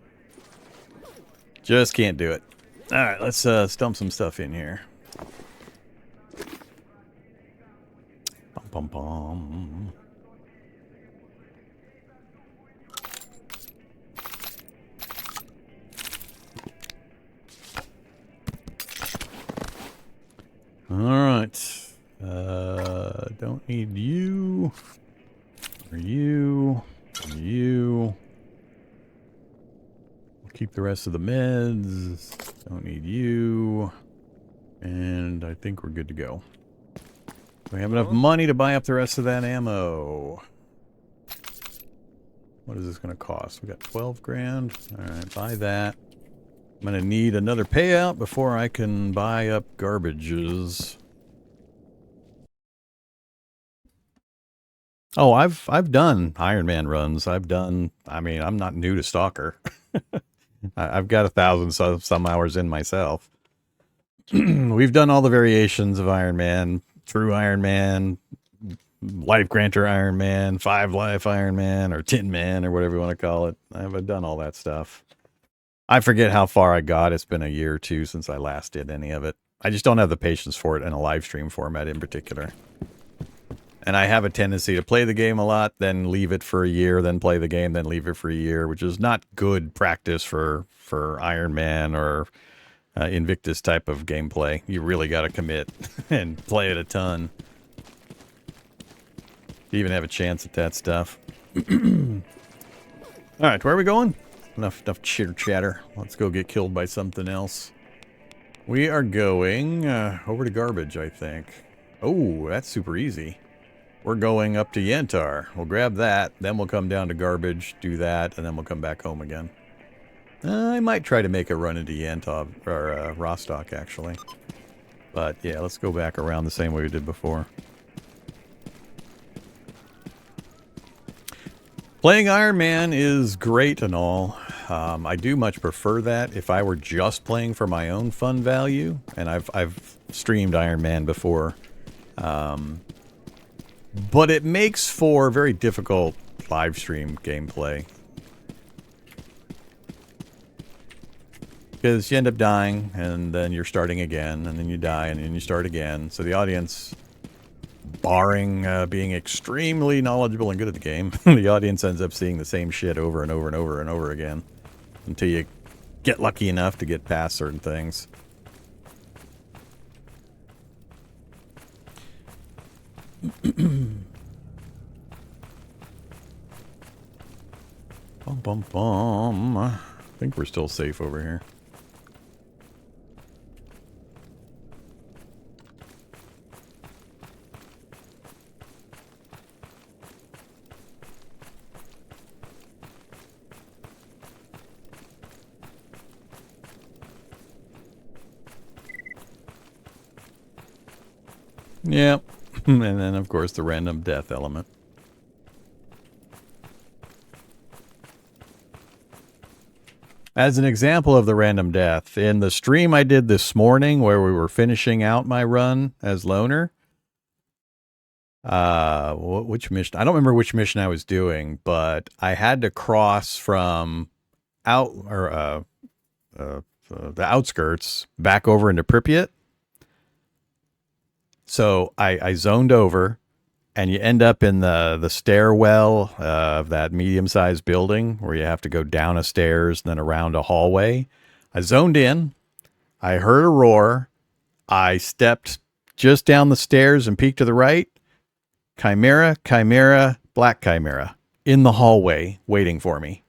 Just can't do it. All right, let's stump some stuff in here. Bum, bum, bum. All right. Don't need you. Or you. Or you. We'll keep the rest of the meds. Don't need you. And I think we're good to go. We have enough money to buy up the rest of that ammo. What is this going to cost? We got 12 grand. All right, buy that. I'm going to need another payout before I can buy up garbages. Oh, I've done Iron Man runs. I mean, I'm not new to Stalker. I've got 1,000 some hours in myself. We've done all the variations of Iron Man, True Iron Man, Life Granter Iron Man, 5 Life Iron Man, or Tin Man, or whatever you want to call it. I've done all that stuff. I forget how far I got. It's been a year or two since I last did any of it. I just don't have the patience for it in a live stream format in particular. And I have a tendency to play the game a lot, then leave it for a year, then play the game, then leave it for a year, which is not good practice for Iron Man or Invictus type of gameplay. You really got to commit and play it a ton to even have a chance at that stuff. All right, where are we going? Enough chitter chatter. Let's go get killed by something else. We are going over to garbage, I think. Oh, that's super easy. We're going up to Yentar. We'll grab that, then we'll come down to garbage, do that, and then we'll come back home again. I might try to make a run into Yentar, or Rostock, actually. But yeah, let's go back around the same way we did before. Playing Iron Man is great and all. I do much prefer that if I were just playing for my own fun value. And I've streamed Iron Man before. But it makes for very difficult live stream gameplay. Because you end up dying, and then you're starting again, and then you die, and then you start again. So the audience, barring being extremely knowledgeable and good at the game, the audience ends up seeing the same shit over and over and over and over again. Until you get lucky enough to get past certain things. Bum, bum, bum. I think we're still safe over here. Yep. And then, of course, the random death element. As an example of the random death, in the stream I did this morning where we were finishing out my run as Loner, which mission? I don't remember which mission I was doing, but I had to cross from the outskirts back over into Pripyat. So I zoned over, and you end up in the stairwell of that medium-sized building where you have to go down a stairs and then around a hallway. I zoned in. I heard a roar. I stepped just down the stairs and peeked to the right. Chimera, Black Chimera in the hallway waiting for me.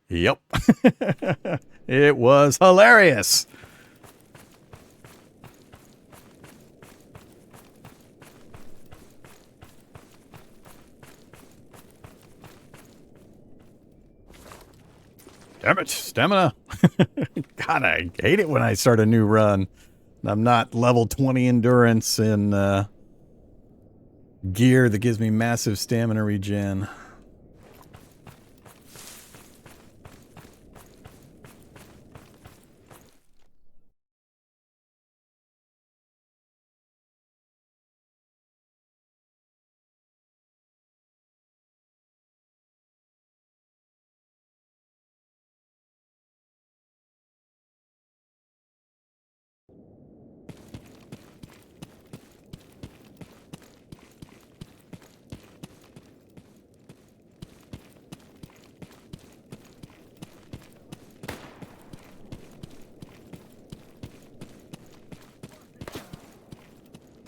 Yep. It was hilarious. Damn it, stamina. God, I hate it when I start a new run. I'm not level 20 endurance and gear that gives me massive stamina regen.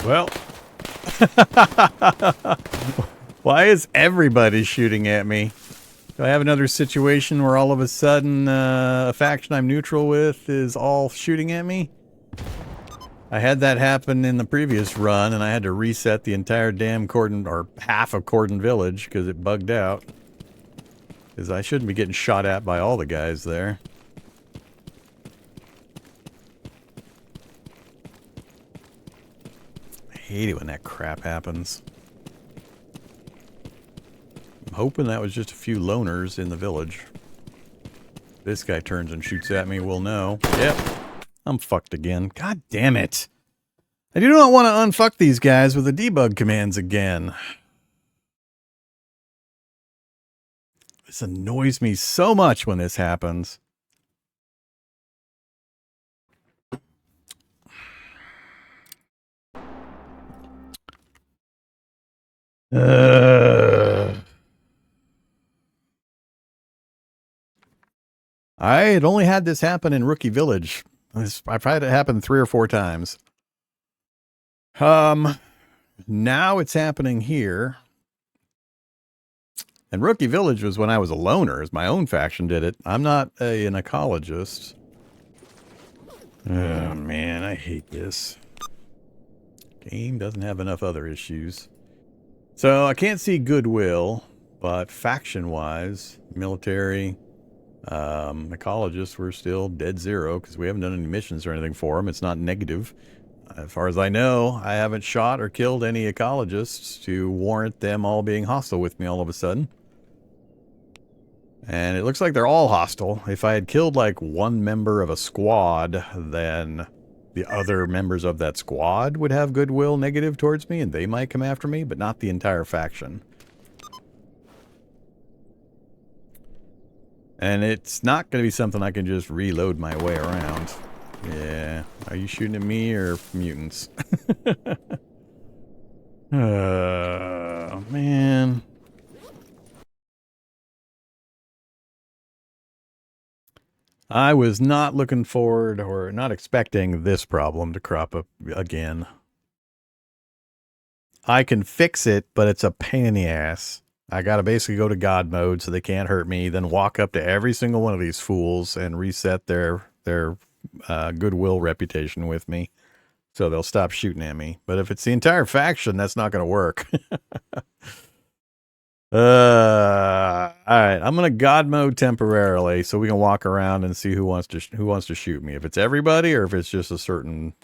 Well, why is everybody shooting at me? Do I have another situation where all of a sudden a faction I'm neutral with is all shooting at me? I had that happen in the previous run, and I had to reset the entire damn Cordon, or half of Cordon Village, because it bugged out. Because I shouldn't be getting shot at by all the guys there. I hate it when that crap happens. I'm hoping that was just a few loners in the village. This guy turns and shoots at me, we'll know. Yep. I'm fucked again. God damn it. I do not want to unfuck these guys with the debug commands again. This annoys me so much when this happens. I had only had this happen in Rookie Village. I've had it happen 3 or 4 times. Now it's happening here. And Rookie Village was when I was a loner, as my own faction did it. I'm not an ecologist. Oh, man, I hate this. Game doesn't have enough other issues. So I can't see goodwill, but faction-wise, military, ecologists, we're still dead zero because we haven't done any missions or anything for them. It's not negative. As far as I know, I haven't shot or killed any ecologists to warrant them all being hostile with me all of a sudden. And it looks like they're all hostile. If I had killed like one member of a squad, then the other members of that squad would have goodwill negative towards me and they might come after me, but not the entire faction. And it's not going to be something I can just reload my way around. Yeah. Are you shooting at me or mutants? Man. I was not looking forward or not expecting this problem to crop up again. I can fix it, but it's a pain in the ass. I gotta basically go to God mode so they can't hurt me, then walk up to every single one of these fools and reset their goodwill reputation with me. So they'll stop shooting at me. But if it's the entire faction, that's not gonna work. Alright, I'm gonna God mode temporarily so we can walk around and see who wants to shoot me. If it's everybody or if it's just a certain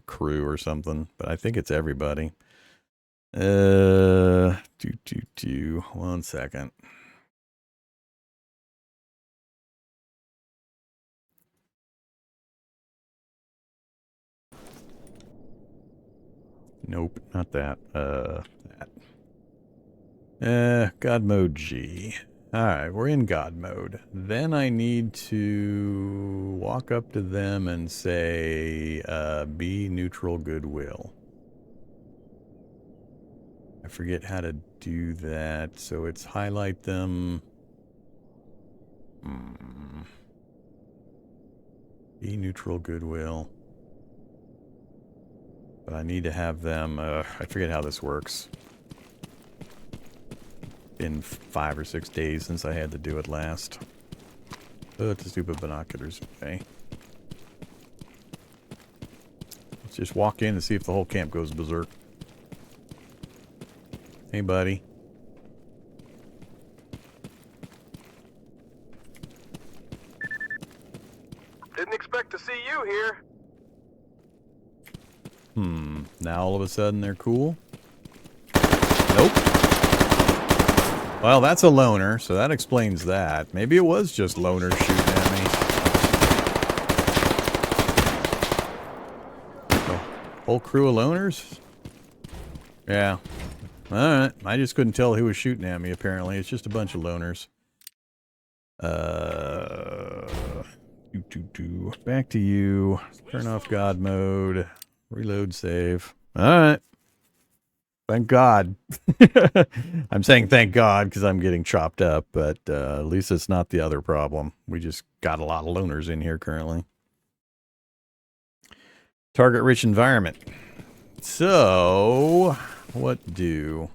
crew or something. But I think it's everybody. 1 second. Nope, not that. God mode G. Alright, we're in God mode. Then I need to walk up to them and say, be neutral goodwill. I forget how to do that, so it's highlight them. Be neutral goodwill. But I need to have them, I forget how this works. Been 5 or 6 days since I had to do it last. Oh, it's the stupid binoculars. Okay. Let's just walk in and see if the whole camp goes berserk. Hey, buddy. Didn't expect to see you here. Now all of a sudden they're cool? Nope. Well, that's a loner, so that explains that. Maybe it was just loners shooting at me. The whole crew of loners? Yeah. Alright. I just couldn't tell who was shooting at me, apparently. It's just a bunch of loners. Back to you. Turn off God mode. Reload save. Alright. Thank God. I'm saying thank God because I'm getting chopped up, but at least it's not the other problem. We just got a lot of loners in here currently. Target rich environment. So, what do?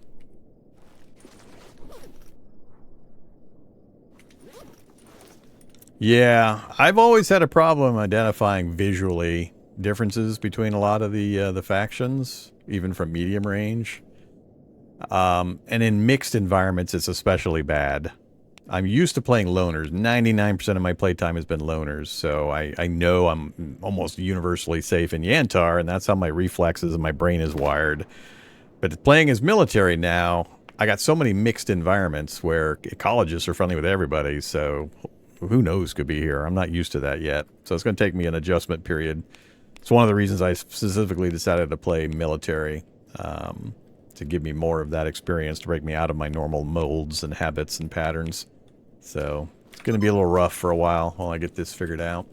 Yeah, I've always had a problem identifying visually differences between a lot of the factions, even from medium range. And in mixed environments, it's especially bad. I'm used to playing loners. 99% of my playtime has been loners, so I know I'm almost universally safe in Yantar, and that's how my reflexes and my brain is wired. But playing as military now, I got so many mixed environments where ecologists are friendly with everybody, so who knows could be here. I'm not used to that yet, so it's going to take me an adjustment period. It's one of the reasons I specifically decided to play military, to give me more of that experience, to break me out of my normal molds and habits and patterns. So it's going to be a little rough for a while I get this figured out.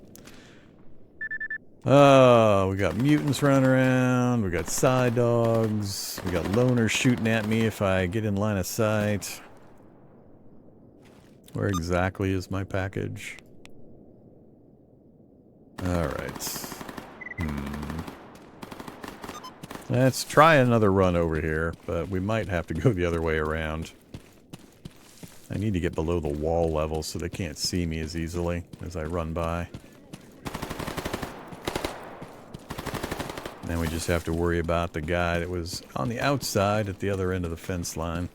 Oh, we got mutants running around. We got side dogs. We got loners shooting at me if I get in line of sight. Where exactly is my package? Alright. Let's try another run over here, but we might have to go the other way around. I need to get below the wall level so they can't see me as easily as I run by. Then we just have to worry about the guy that was on the outside at the other end of the fence line.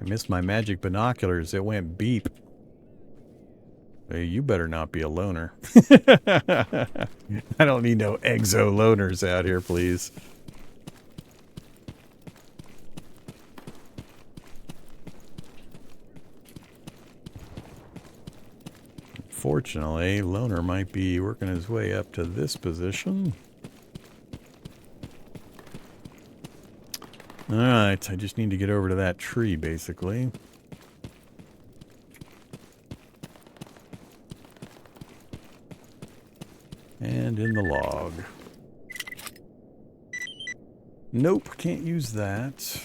I missed my magic binoculars. It went beep. Hey, you better not be a loner. I don't need no exo loners out here, please. Fortunately, loner might be working his way up to this position. Alright, I just need to get over to that tree, basically. And in the log. Nope, can't use that.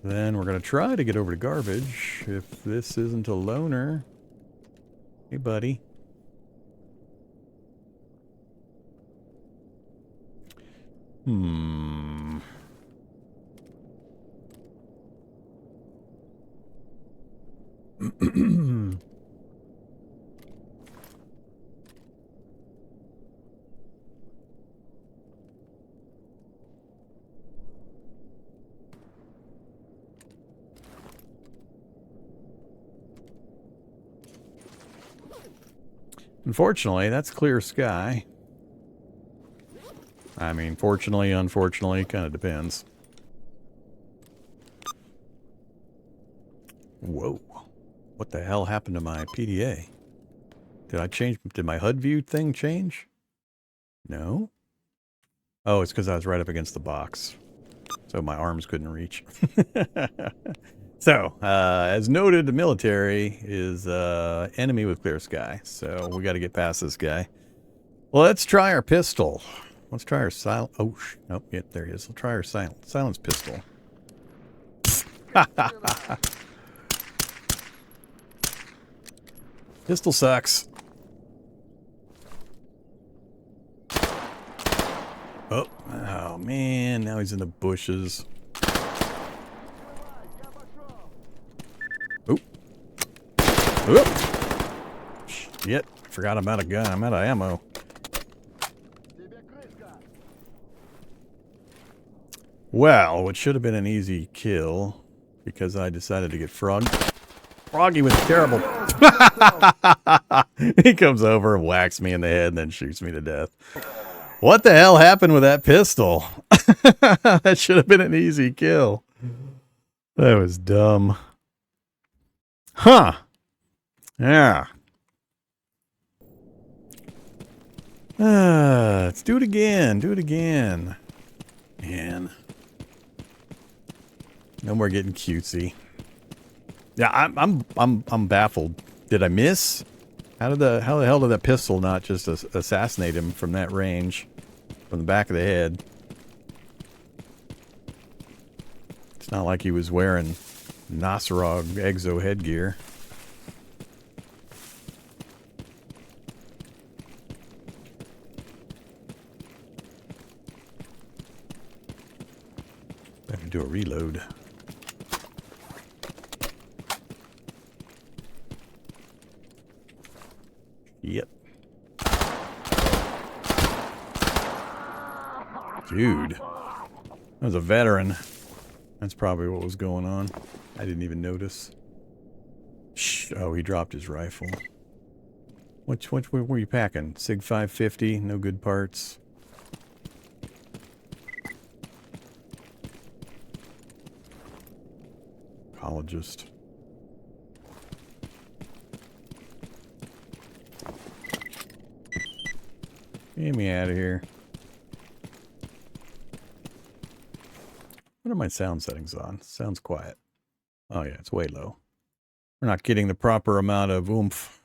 Then we're going to try to get over to garbage. If this isn't a loner. Hey, buddy. Unfortunately, that's clear sky. I mean, fortunately, unfortunately, kind of depends. Whoa. What the hell happened to my PDA? Did my HUD view thing change? No? Oh, it's because I was right up against the box. So my arms couldn't reach. So, as noted, the military is enemy with clear sky. So we got to get past this guy. Well, let's try our pistol. Let's try our silent... Oh, nope, yeah, there he is. We'll try our silence pistol. Pistol sucks. Oh, man. Now he's in the bushes. Oop. Oop. Shit. Forgot I'm out of gun. I'm out of ammo. Well, what should have been an easy kill, because I decided to get froggy was terrible. He comes over and whacks me in the head and then shoots me to death. What the hell happened with that pistol? That should have been an easy kill. That was dumb. Huh. Yeah. Let's do it again. Do it again. Man. No more getting cutesy. Yeah, I'm baffled. Did I miss? How the hell did that pistol not just assassinate him from that range? From the back of the head. It's not like he was wearing Nosrog exo headgear. I have to do a reload. Yep. Dude. That was a veteran. That's probably what was going on. I didn't even notice. Shh. Oh, he dropped his rifle. What were you packing? SIG 550? No good parts. Ecologist. Get me out of here. What are my sound settings on? Sounds quiet. Oh yeah, it's way low. We're not getting the proper amount of oomph.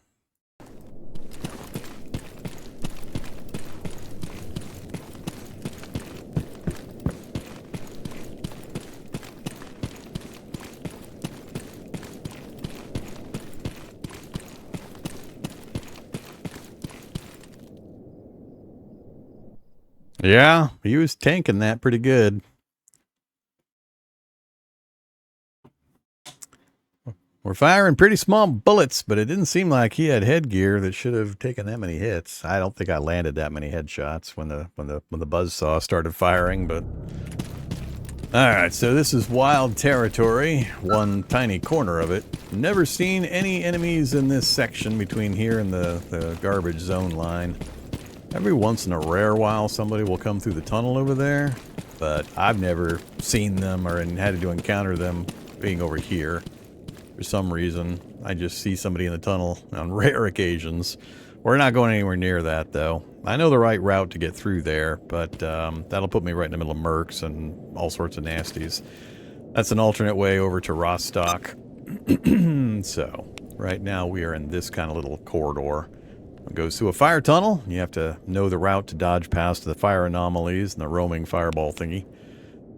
Yeah, he was tanking that pretty good. We're firing pretty small bullets, but it didn't seem like he had headgear that should have taken that many hits. I don't think I landed that many headshots when the buzzsaw started firing, but all right, so this is wild territory, one tiny corner of it. Never seen any enemies in this section between here and the garbage zone line. Every once in a rare while, somebody will come through the tunnel over there, but I've never seen them or had to encounter them being over here. For some reason, I just see somebody in the tunnel on rare occasions. We're not going anywhere near that, though. I know the right route to get through there, but that'll put me right in the middle of mercs and all sorts of nasties. That's an alternate way over to Rostock. So, right now we are in this kind of little corridor. It goes through a fire tunnel. You have to know the route to dodge past the fire anomalies and the roaming fireball thingy.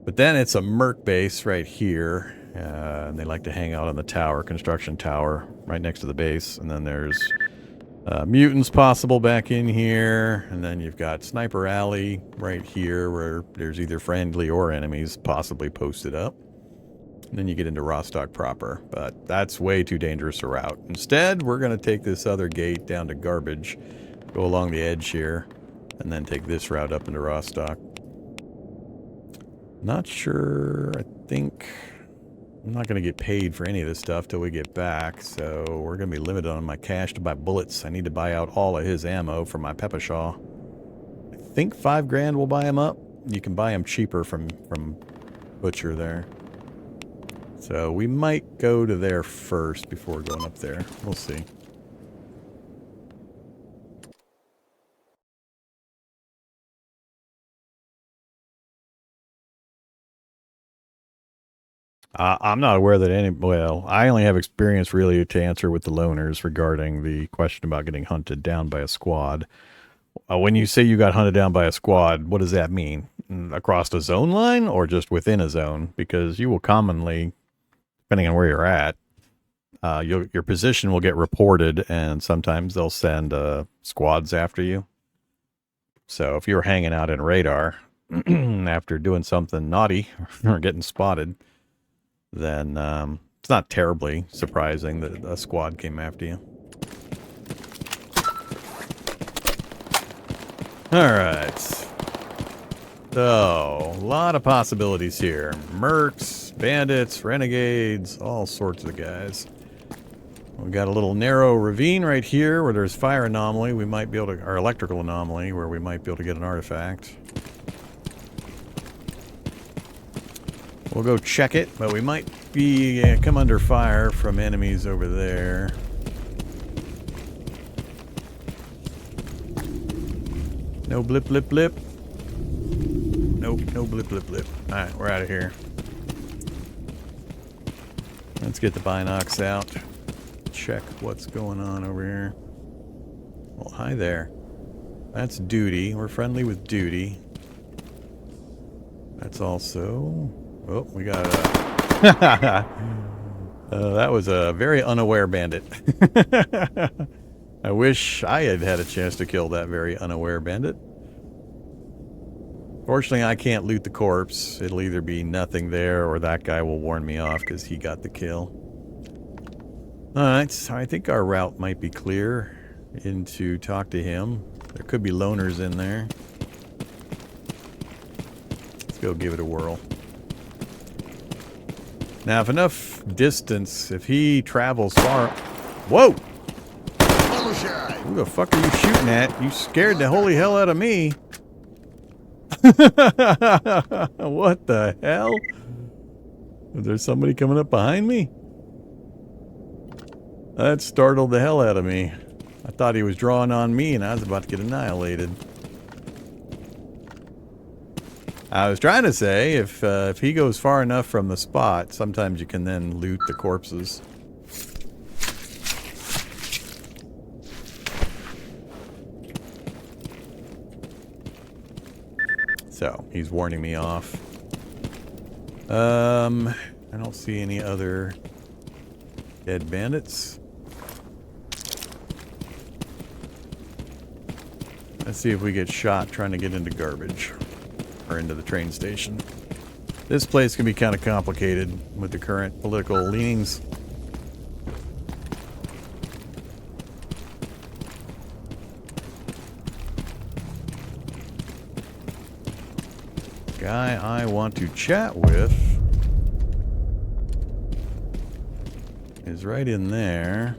But then it's a merc base right here. And they like to hang out on the tower, construction tower, right next to the base. And then there's mutants possible back in here. And then you've got Sniper Alley right here where there's either friendly or enemies possibly posted up. And then you get into Rostock proper. But that's way too dangerous a route. Instead, we're going to take this other gate down to Garbage, go along the edge here, and then take this route up into Rostock. Not sure. I think I'm not going to get paid for any of this stuff till we get back, so we're going to be limited on my cash to buy bullets. I need to buy out all of his ammo for my Peppershaw. I think 5 grand will buy him up. You can buy him cheaper from Butcher there. So we might go to there first before going up there. We'll see. I'm not aware that any... Well, I only have experience really to answer with the loners regarding the question about getting hunted down by a squad. When you say you got hunted down by a squad, what does that mean? Across the zone line or just within a zone? Because you will commonly, depending on where you're at, your position will get reported, and sometimes they'll send squads after you. So if you're hanging out in radar after doing something naughty or getting spotted, then it's not terribly surprising that a squad came after you. Alright. So, a lot of possibilities here. Mercs, bandits, renegades, all sorts of guys. We've got a little narrow ravine right here where there's fire anomaly. We might be able to, or electrical anomaly, where we might be able to get an artifact. We'll go check it, but we might be come under fire from enemies over there. No blip, blip, blip. Nope, no blip, blip, blip. Alright, we're out of here. Let's get the binocs out. Check what's going on over here. Well, hi there. That's Duty. We're friendly with Duty. That's also... Oh, we got a... that was a very unaware bandit. I wish I had had a chance to kill that very unaware bandit. Fortunately, I can't loot the corpse. It'll either be nothing there or that guy will warn me off because he got the kill. Alright, so I think our route might be clear into talk to him. There could be loners in there. Let's go give it a whirl. Now, if enough distance, if he travels far... Whoa! Who the fuck are you shooting at? You scared the holy hell out of me. What the hell? Is there somebody coming up behind me? That startled the hell out of me. I thought he was drawing on me and I was about to get annihilated. I was trying to say, if he goes far enough from the spot, sometimes you can then loot the corpses. So, he's warning me off. I don't see any other dead bandits. Let's see if we get shot trying to get into garbage. Or into the train station. This place can be kind of complicated with the current political leanings. Guy I want to chat with is right in there.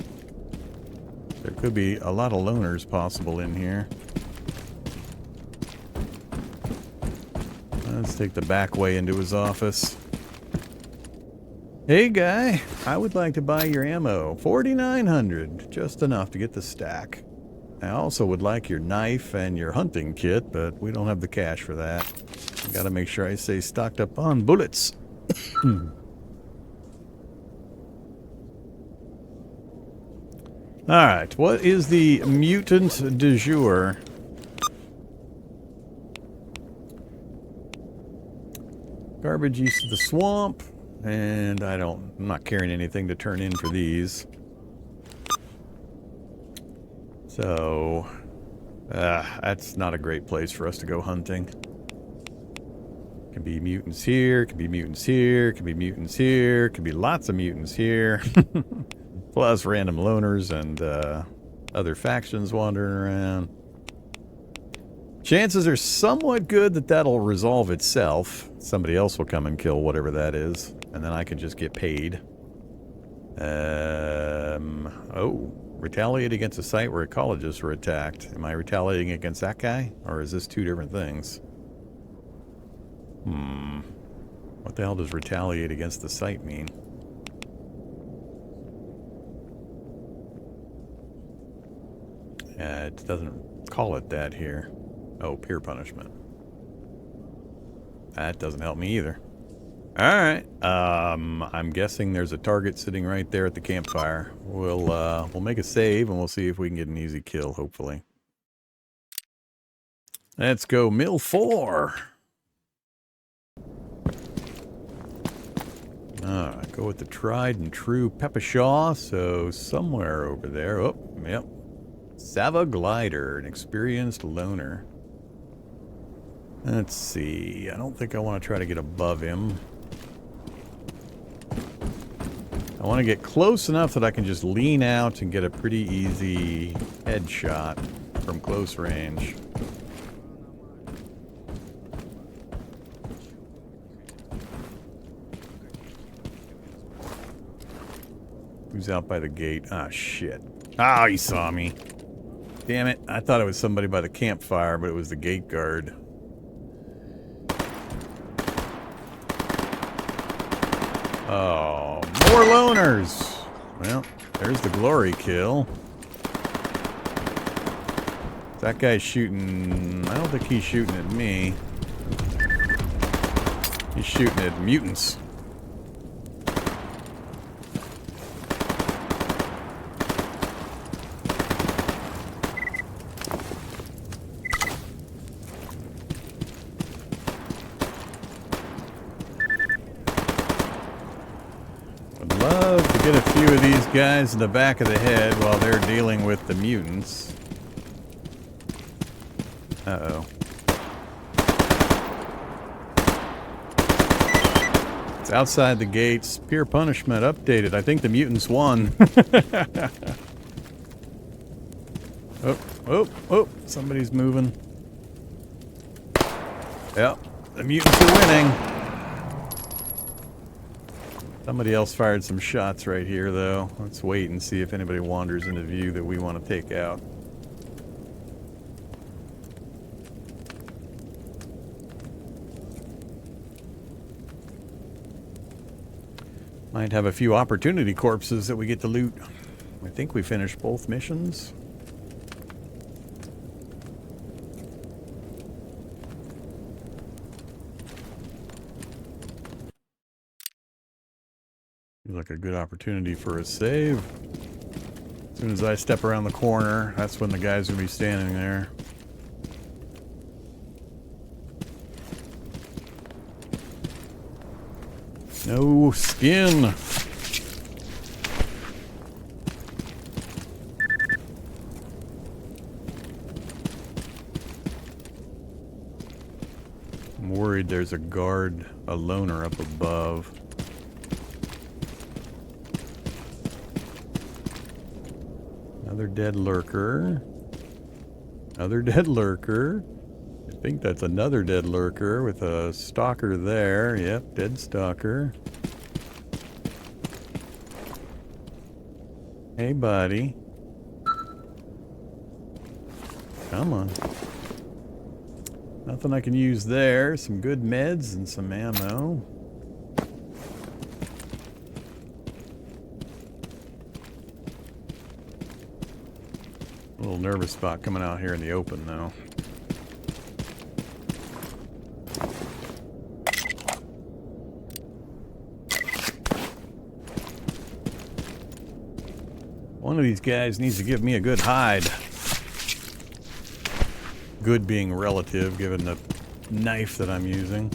There could be a lot of loners possible in here. Let's take the back way into his office. Hey guy, I would like to buy your ammo. 4,900, just enough to get the stack. I also would like your knife and your hunting kit, but we don't have the cash for that. Gotta make sure I stay stocked up on bullets. Alright, what is the mutant du jour? Garbage east of the swamp, and I'm not carrying anything to turn in for these. So, that's not a great place for us to go hunting. Could be mutants here, could be mutants here, could be mutants here, could be lots of mutants here. Plus random loners and other factions wandering around. Chances are somewhat good that that'll resolve itself. Somebody else will come and kill whatever that is, and then I can just get paid. Oh, retaliate against a site where ecologists were attacked. Am I retaliating against that guy, or is this two different things? What the hell does retaliate against the site mean? It doesn't call it that here. Oh, peer punishment. That doesn't help me either. Alright. I'm guessing there's a target sitting right there at the campfire. We'll make a save and we'll see if we can get an easy kill, hopefully. Let's go mill 4. Alright, go with the tried and true Peppershaw. So somewhere over there. Oh, yep. Glider, an experienced loner. Let's see. I don't think I want to try to get above him. I want to get close enough that I can just lean out and get a pretty easy headshot from close range. Who's out by the gate? Ah, shit. Ah, he saw me. Damn it. I thought it was somebody by the campfire, but it was the gate guard. Oh, more loners. Well, there's the glory kill. That guy's shooting... I don't think he's shooting at me. He's shooting at mutants. Get a few of these guys in the back of the head while they're dealing with the mutants. Uh-oh. It's outside the gates. Peer punishment updated. I think the mutants won. Oh, somebody's moving. Yep, the mutants are winning. Somebody else fired some shots right here, though. Let's wait and see if anybody wanders into view that we want to take out. Might have a few opportunity corpses that we get to loot. I think we finished both missions. like a good opportunity for a save. As soon as I step around the corner, that's when the guy's gonna be standing there. No skin. I'm worried there's a guard, a loner up above. Another dead lurker. Another dead lurker. I think that's another dead lurker with a stalker there. Yep, dead stalker. Hey, buddy. Come on. Nothing I can use there. Some good meds and some ammo. A little nervous spot coming out here in the open, though. One of these guys needs to give me a good hide. Good being relative, given the knife that I'm using.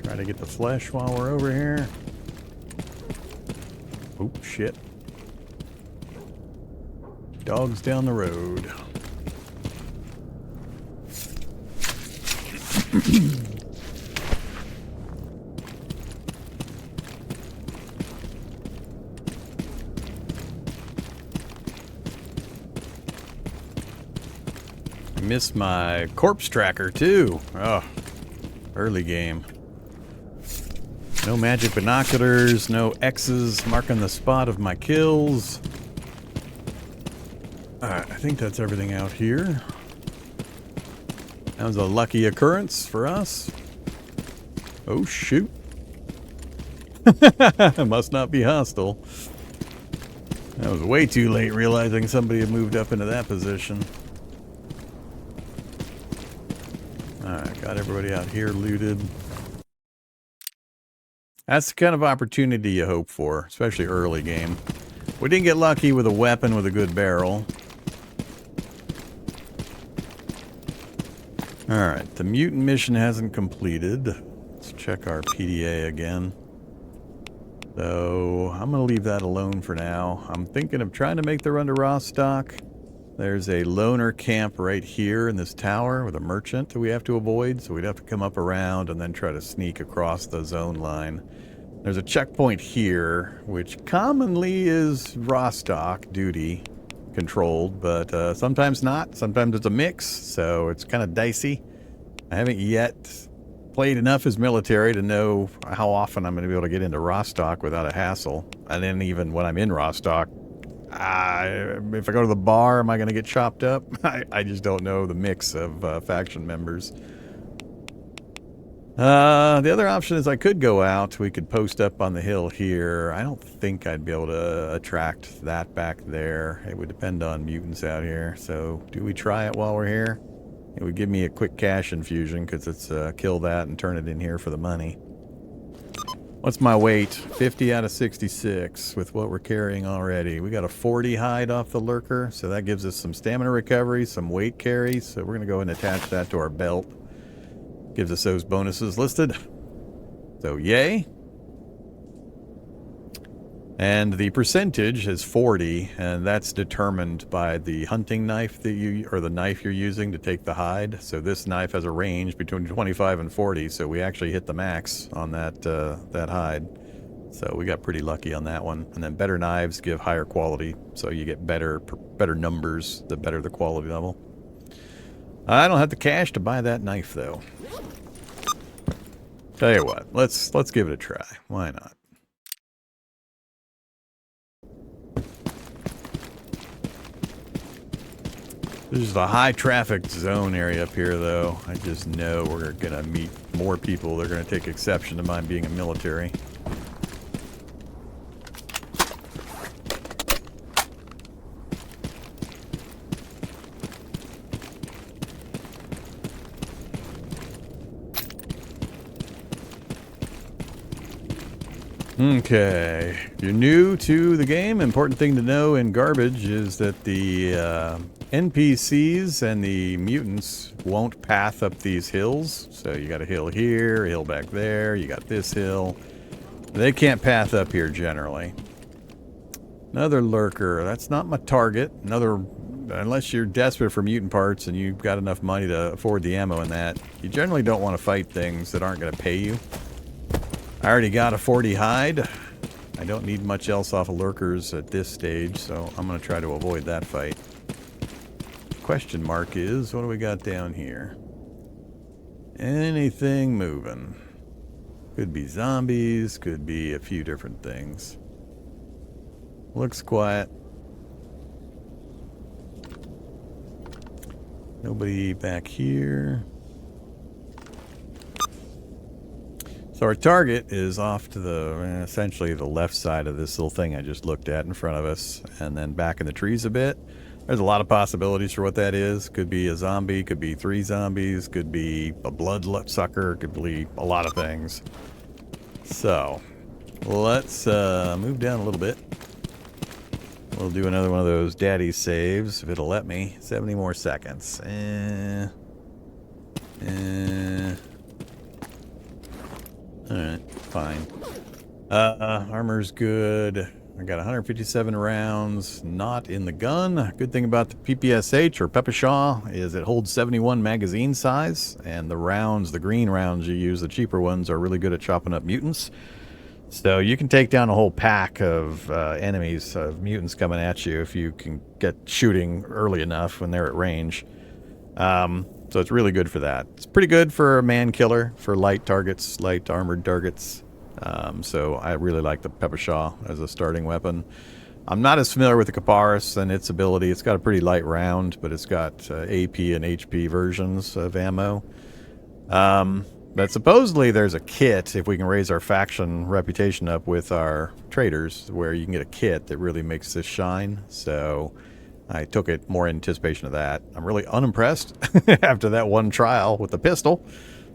Try to get the flesh while we're over here. Oh, shit. Dogs down the road. Missed my corpse tracker too. Oh, early game. No magic binoculars, no X's marking the spot of my kills. Alright, I think that's everything out here. That was a lucky occurrence for us. Oh shoot. Must not be hostile. I was way too late realizing somebody had moved up into that position. Alright, got everybody out here looted. That's the kind of opportunity you hope for, especially early game. We didn't get lucky with a weapon with a good barrel. Alright, the mutant mission hasn't completed. Let's check our PDA again. So, I'm going to leave that alone for now. I'm thinking of trying to make the run to Rostock. There's a loner camp right here in this tower with a merchant that we have to avoid, so we'd have to come up around and then try to sneak across the zone line. There's a checkpoint here, which commonly is Rostock duty controlled, but sometimes not. Sometimes it's a mix, so it's kind of dicey. I haven't yet played enough as military to know how often I'm going to be able to get into Rostock without a hassle. And then even when I'm in Rostock, if I go to the bar, am I going to get chopped up? I just don't know the mix of faction members. The other option is I could go out. We could post up on the hill here. I don't think I'd be able to attract that back there. It would depend on mutants out here. So do we try it while we're here? It would give me a quick cash infusion because it's kill that and turn it in here for the money. What's my weight? 50 out of 66 with what we're carrying already. We got a 40 hide off the lurker, so that gives us some stamina recovery, some weight carry. So we're going to go ahead and attach that to our belt. Gives us those bonuses listed. So yay. And the percentage is 40, and that's determined by the hunting knife that you, or the knife you're using to take the hide. So this knife has a range between 25 and 40, so we actually hit the max on that that hide. So we got pretty lucky on that one. And then better knives give higher quality, so you get better numbers the better the quality level. I don't have the cash to buy that knife though. Tell you what, let's give it a try. Why not? This is a high traffic zone area up here though. I just know we're gonna meet more people. They're gonna take exception to mine being a military. Okay, if you're new to the game, important thing to know in Garbage is that the NPCs and the mutants won't path up these hills. So you got a hill here, a hill back there, you got this hill. They can't path up here generally. Another lurker. That's not my target. Another, unless you're desperate for mutant parts and you've got enough money to afford the ammo in that, you generally don't want to fight things that aren't going to pay you. I already got a 40 hide. I don't need much else off of lurkers at this stage, so I'm going to try to avoid that fight. Question mark is, what do we got down here? Anything moving? Could be zombies, could be a few different things. Looks quiet. Nobody back here. So our target is off to the, essentially the left side of this little thing I just looked at in front of us, and then back in the trees a bit. There's a lot of possibilities for what that is. Could be a zombie, could be 3 zombies, could be a bloodsucker, could be a lot of things. So, let's move down a little bit. We'll do another one of those daddy saves, if it'll let me. 70 more seconds. Alright, fine. Armor's good. I got 157 rounds, not in the gun. Good thing about the PPSH, or Peppershaw, is it holds 71 magazine size, and the rounds, the green rounds you use, the cheaper ones, are really good at chopping up mutants. So you can take down a whole pack of enemies, of mutants coming at you, if you can get shooting early enough when they're at range. So it's really good for that. It's pretty good for a man killer, for light targets, light armored targets. So I really like the Peppershaw as a starting weapon. I'm not as familiar with the K.E.R and its ability. It's got a pretty light round, but it's got AP and HP versions of ammo. But supposedly there's a kit, if we can raise our faction reputation up with our traders, where you can get a kit that really makes this shine. So I took it more in anticipation of that. I'm really unimpressed after that one trial with the pistol.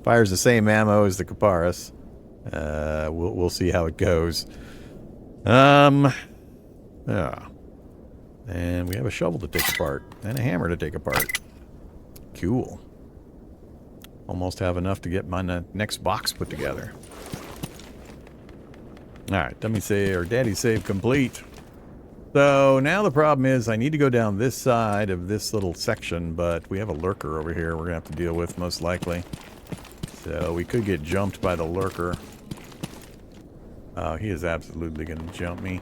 Fires the same ammo as the K.E.R. We'll see how it goes. Yeah. And we have a shovel to take apart. And a hammer to take apart. Cool. Almost have enough to get my next box put together. Alright, dummy save, or daddy save complete. So now the problem is I need to go down this side of this little section, but we have a lurker over here we're going to have to deal with most likely. So we could get jumped by the lurker. Oh, he is absolutely going to jump me.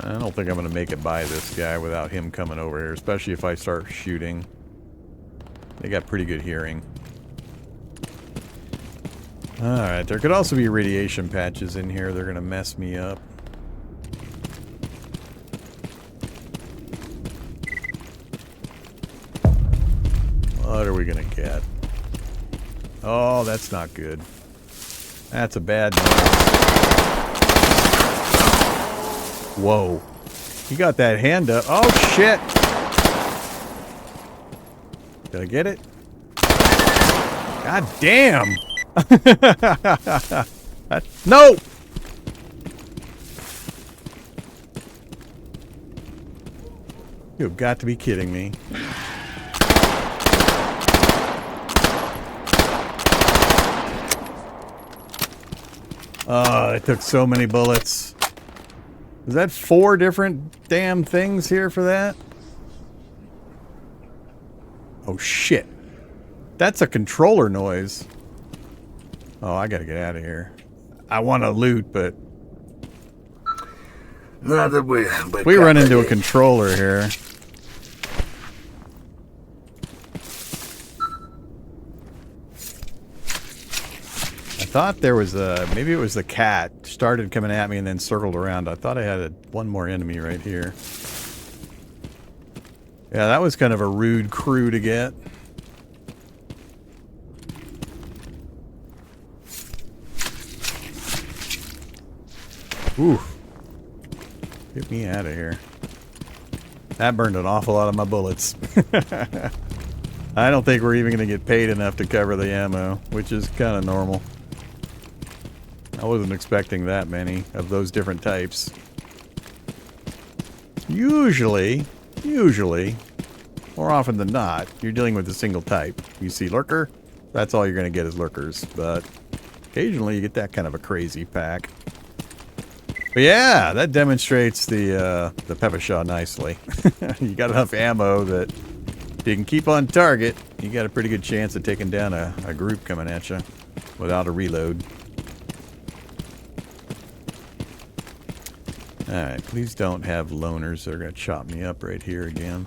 I don't think I'm going to make it by this guy without him coming over here, especially if I start shooting. They got pretty good hearing. Alright, there could also be radiation patches in here. They're going to mess me up. What are we going to get? Oh, that's not good. That's a bad noise. Whoa. He got that hand up. Oh, shit. Did I get it? God damn. No! You've got to be kidding me. Oh, it took so many bullets. Is that 4 different damn things here for that? Oh, shit. That's a controller noise. Oh, I gotta get out of here. I want to loot, but we run into a controller here. I thought there was a, maybe it was the cat started coming at me and then circled around. I thought I had one more enemy right here. Yeah, that was kind of a rude crew to get. Ooh. Get me out of here. That burned an awful lot of my bullets. I don't think we're even going to get paid enough to cover the ammo, which is kind of normal. I wasn't expecting that many of those different types. Usually, more often than not, you're dealing with a single type. You see lurker, that's all you're going to get is lurkers. But occasionally you get that kind of a crazy pack. But yeah, that demonstrates the Peppershaw nicely. You got enough ammo that if you can keep on target, you got a pretty good chance of taking down a group coming at you without a reload. Alright, please don't have loners. They're going to chop me up right here again.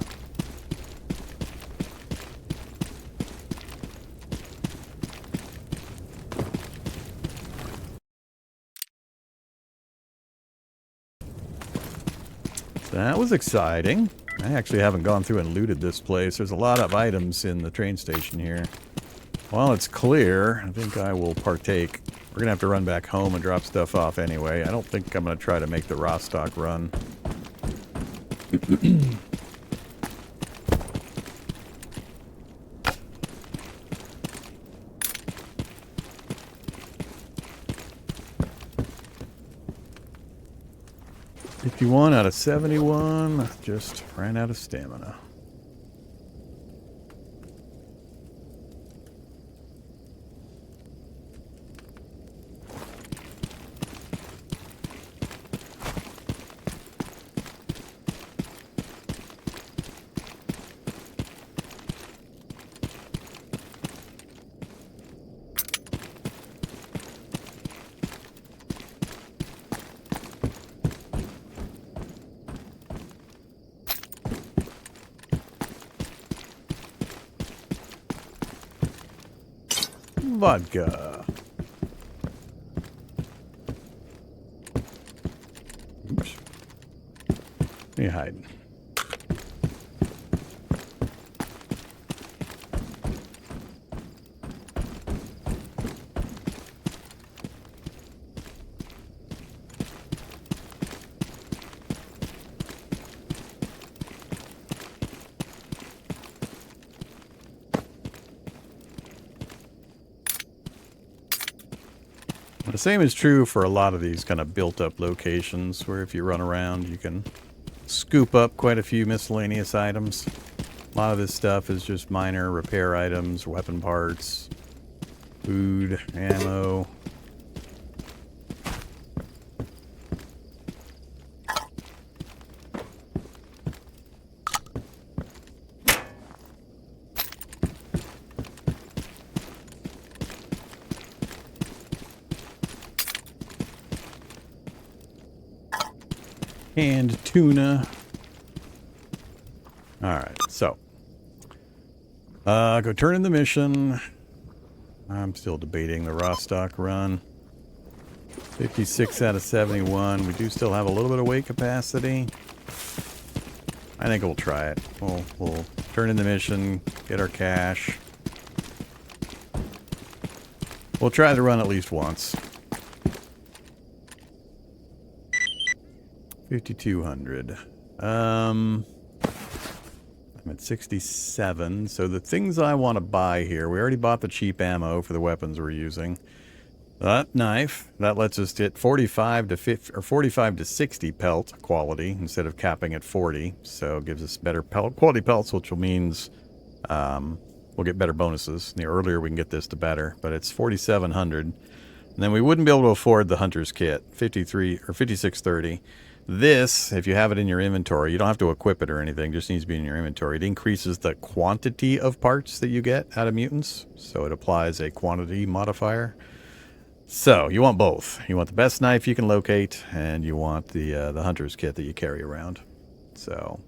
That was exciting. I actually haven't gone through and looted this place. There's a lot of items in the train station here. While it's clear, I think I will partake. We're going to have to run back home and drop stuff off anyway. I don't think I'm going to try to make the Rostock run. $51 out of 71. Just ran out of stamina. Vodka. Oops. Where are you hiding? The same is true for a lot of these kind of built-up locations where if you run around, you can scoop up quite a few miscellaneous items. A lot of this stuff is just minor repair items, weapon parts, food, ammo. And tuna. Alright, so. Go turn in the mission. I'm still debating the Rostock run. 56 out of 71. We do still have a little bit of weight capacity. I think we'll try it. We'll turn in the mission, get our cash. We'll try the run at least once. 5,200. I'm at 67. So the things I want to buy here, we already bought the cheap ammo for the weapons we're using. That knife, that lets us get 45 to 50 or 45 to 60 pelt quality instead of capping at 40. So it gives us better quality pelts, which means we'll get better bonuses. The earlier we can get this, the better. But it's 4,700. And then we wouldn't be able to afford the hunter's kit, 53 or 5630. This, if you have it in your inventory, you don't have to equip it or anything, just needs to be in your inventory. It increases the quantity of parts that you get out of mutants, so it applies a quantity modifier. So, you want both. You want the best knife you can locate, and you want the hunter's kit that you carry around. So,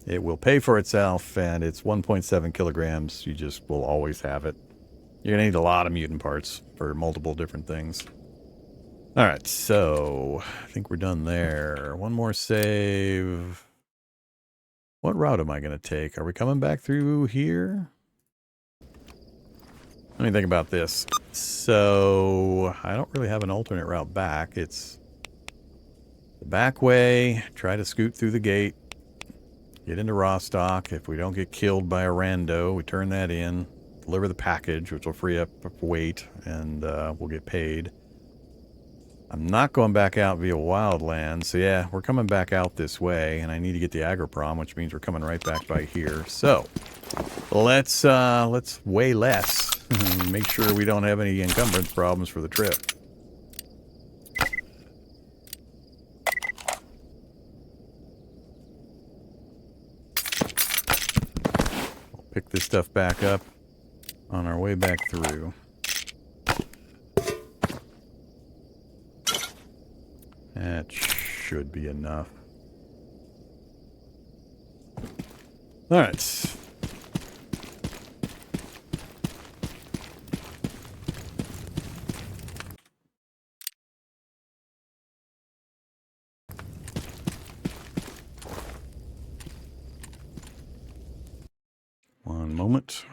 it will pay for itself, and it's 1.7 kilograms. You just will always have it. You're going to need a lot of mutant parts for multiple different things. Alright, so I think we're done there. One more save. What route am I going to take? Are we coming back through here? Let me think about this. So, I don't really have an alternate route back. It's the back way. Try to scoot through the gate. Get into Rostock. If we don't get killed by a rando, we turn that in. Deliver the package, which will free up weight, and we'll get paid. I'm not going back out via Wildlands, so yeah, we're coming back out this way, and I need to get the Agroprom, which means we're coming right back by here. So, let's weigh less. Make sure we don't have any encumbrance problems for the trip. We'll pick this stuff back up on our way back through. That should be enough. Alright. One moment.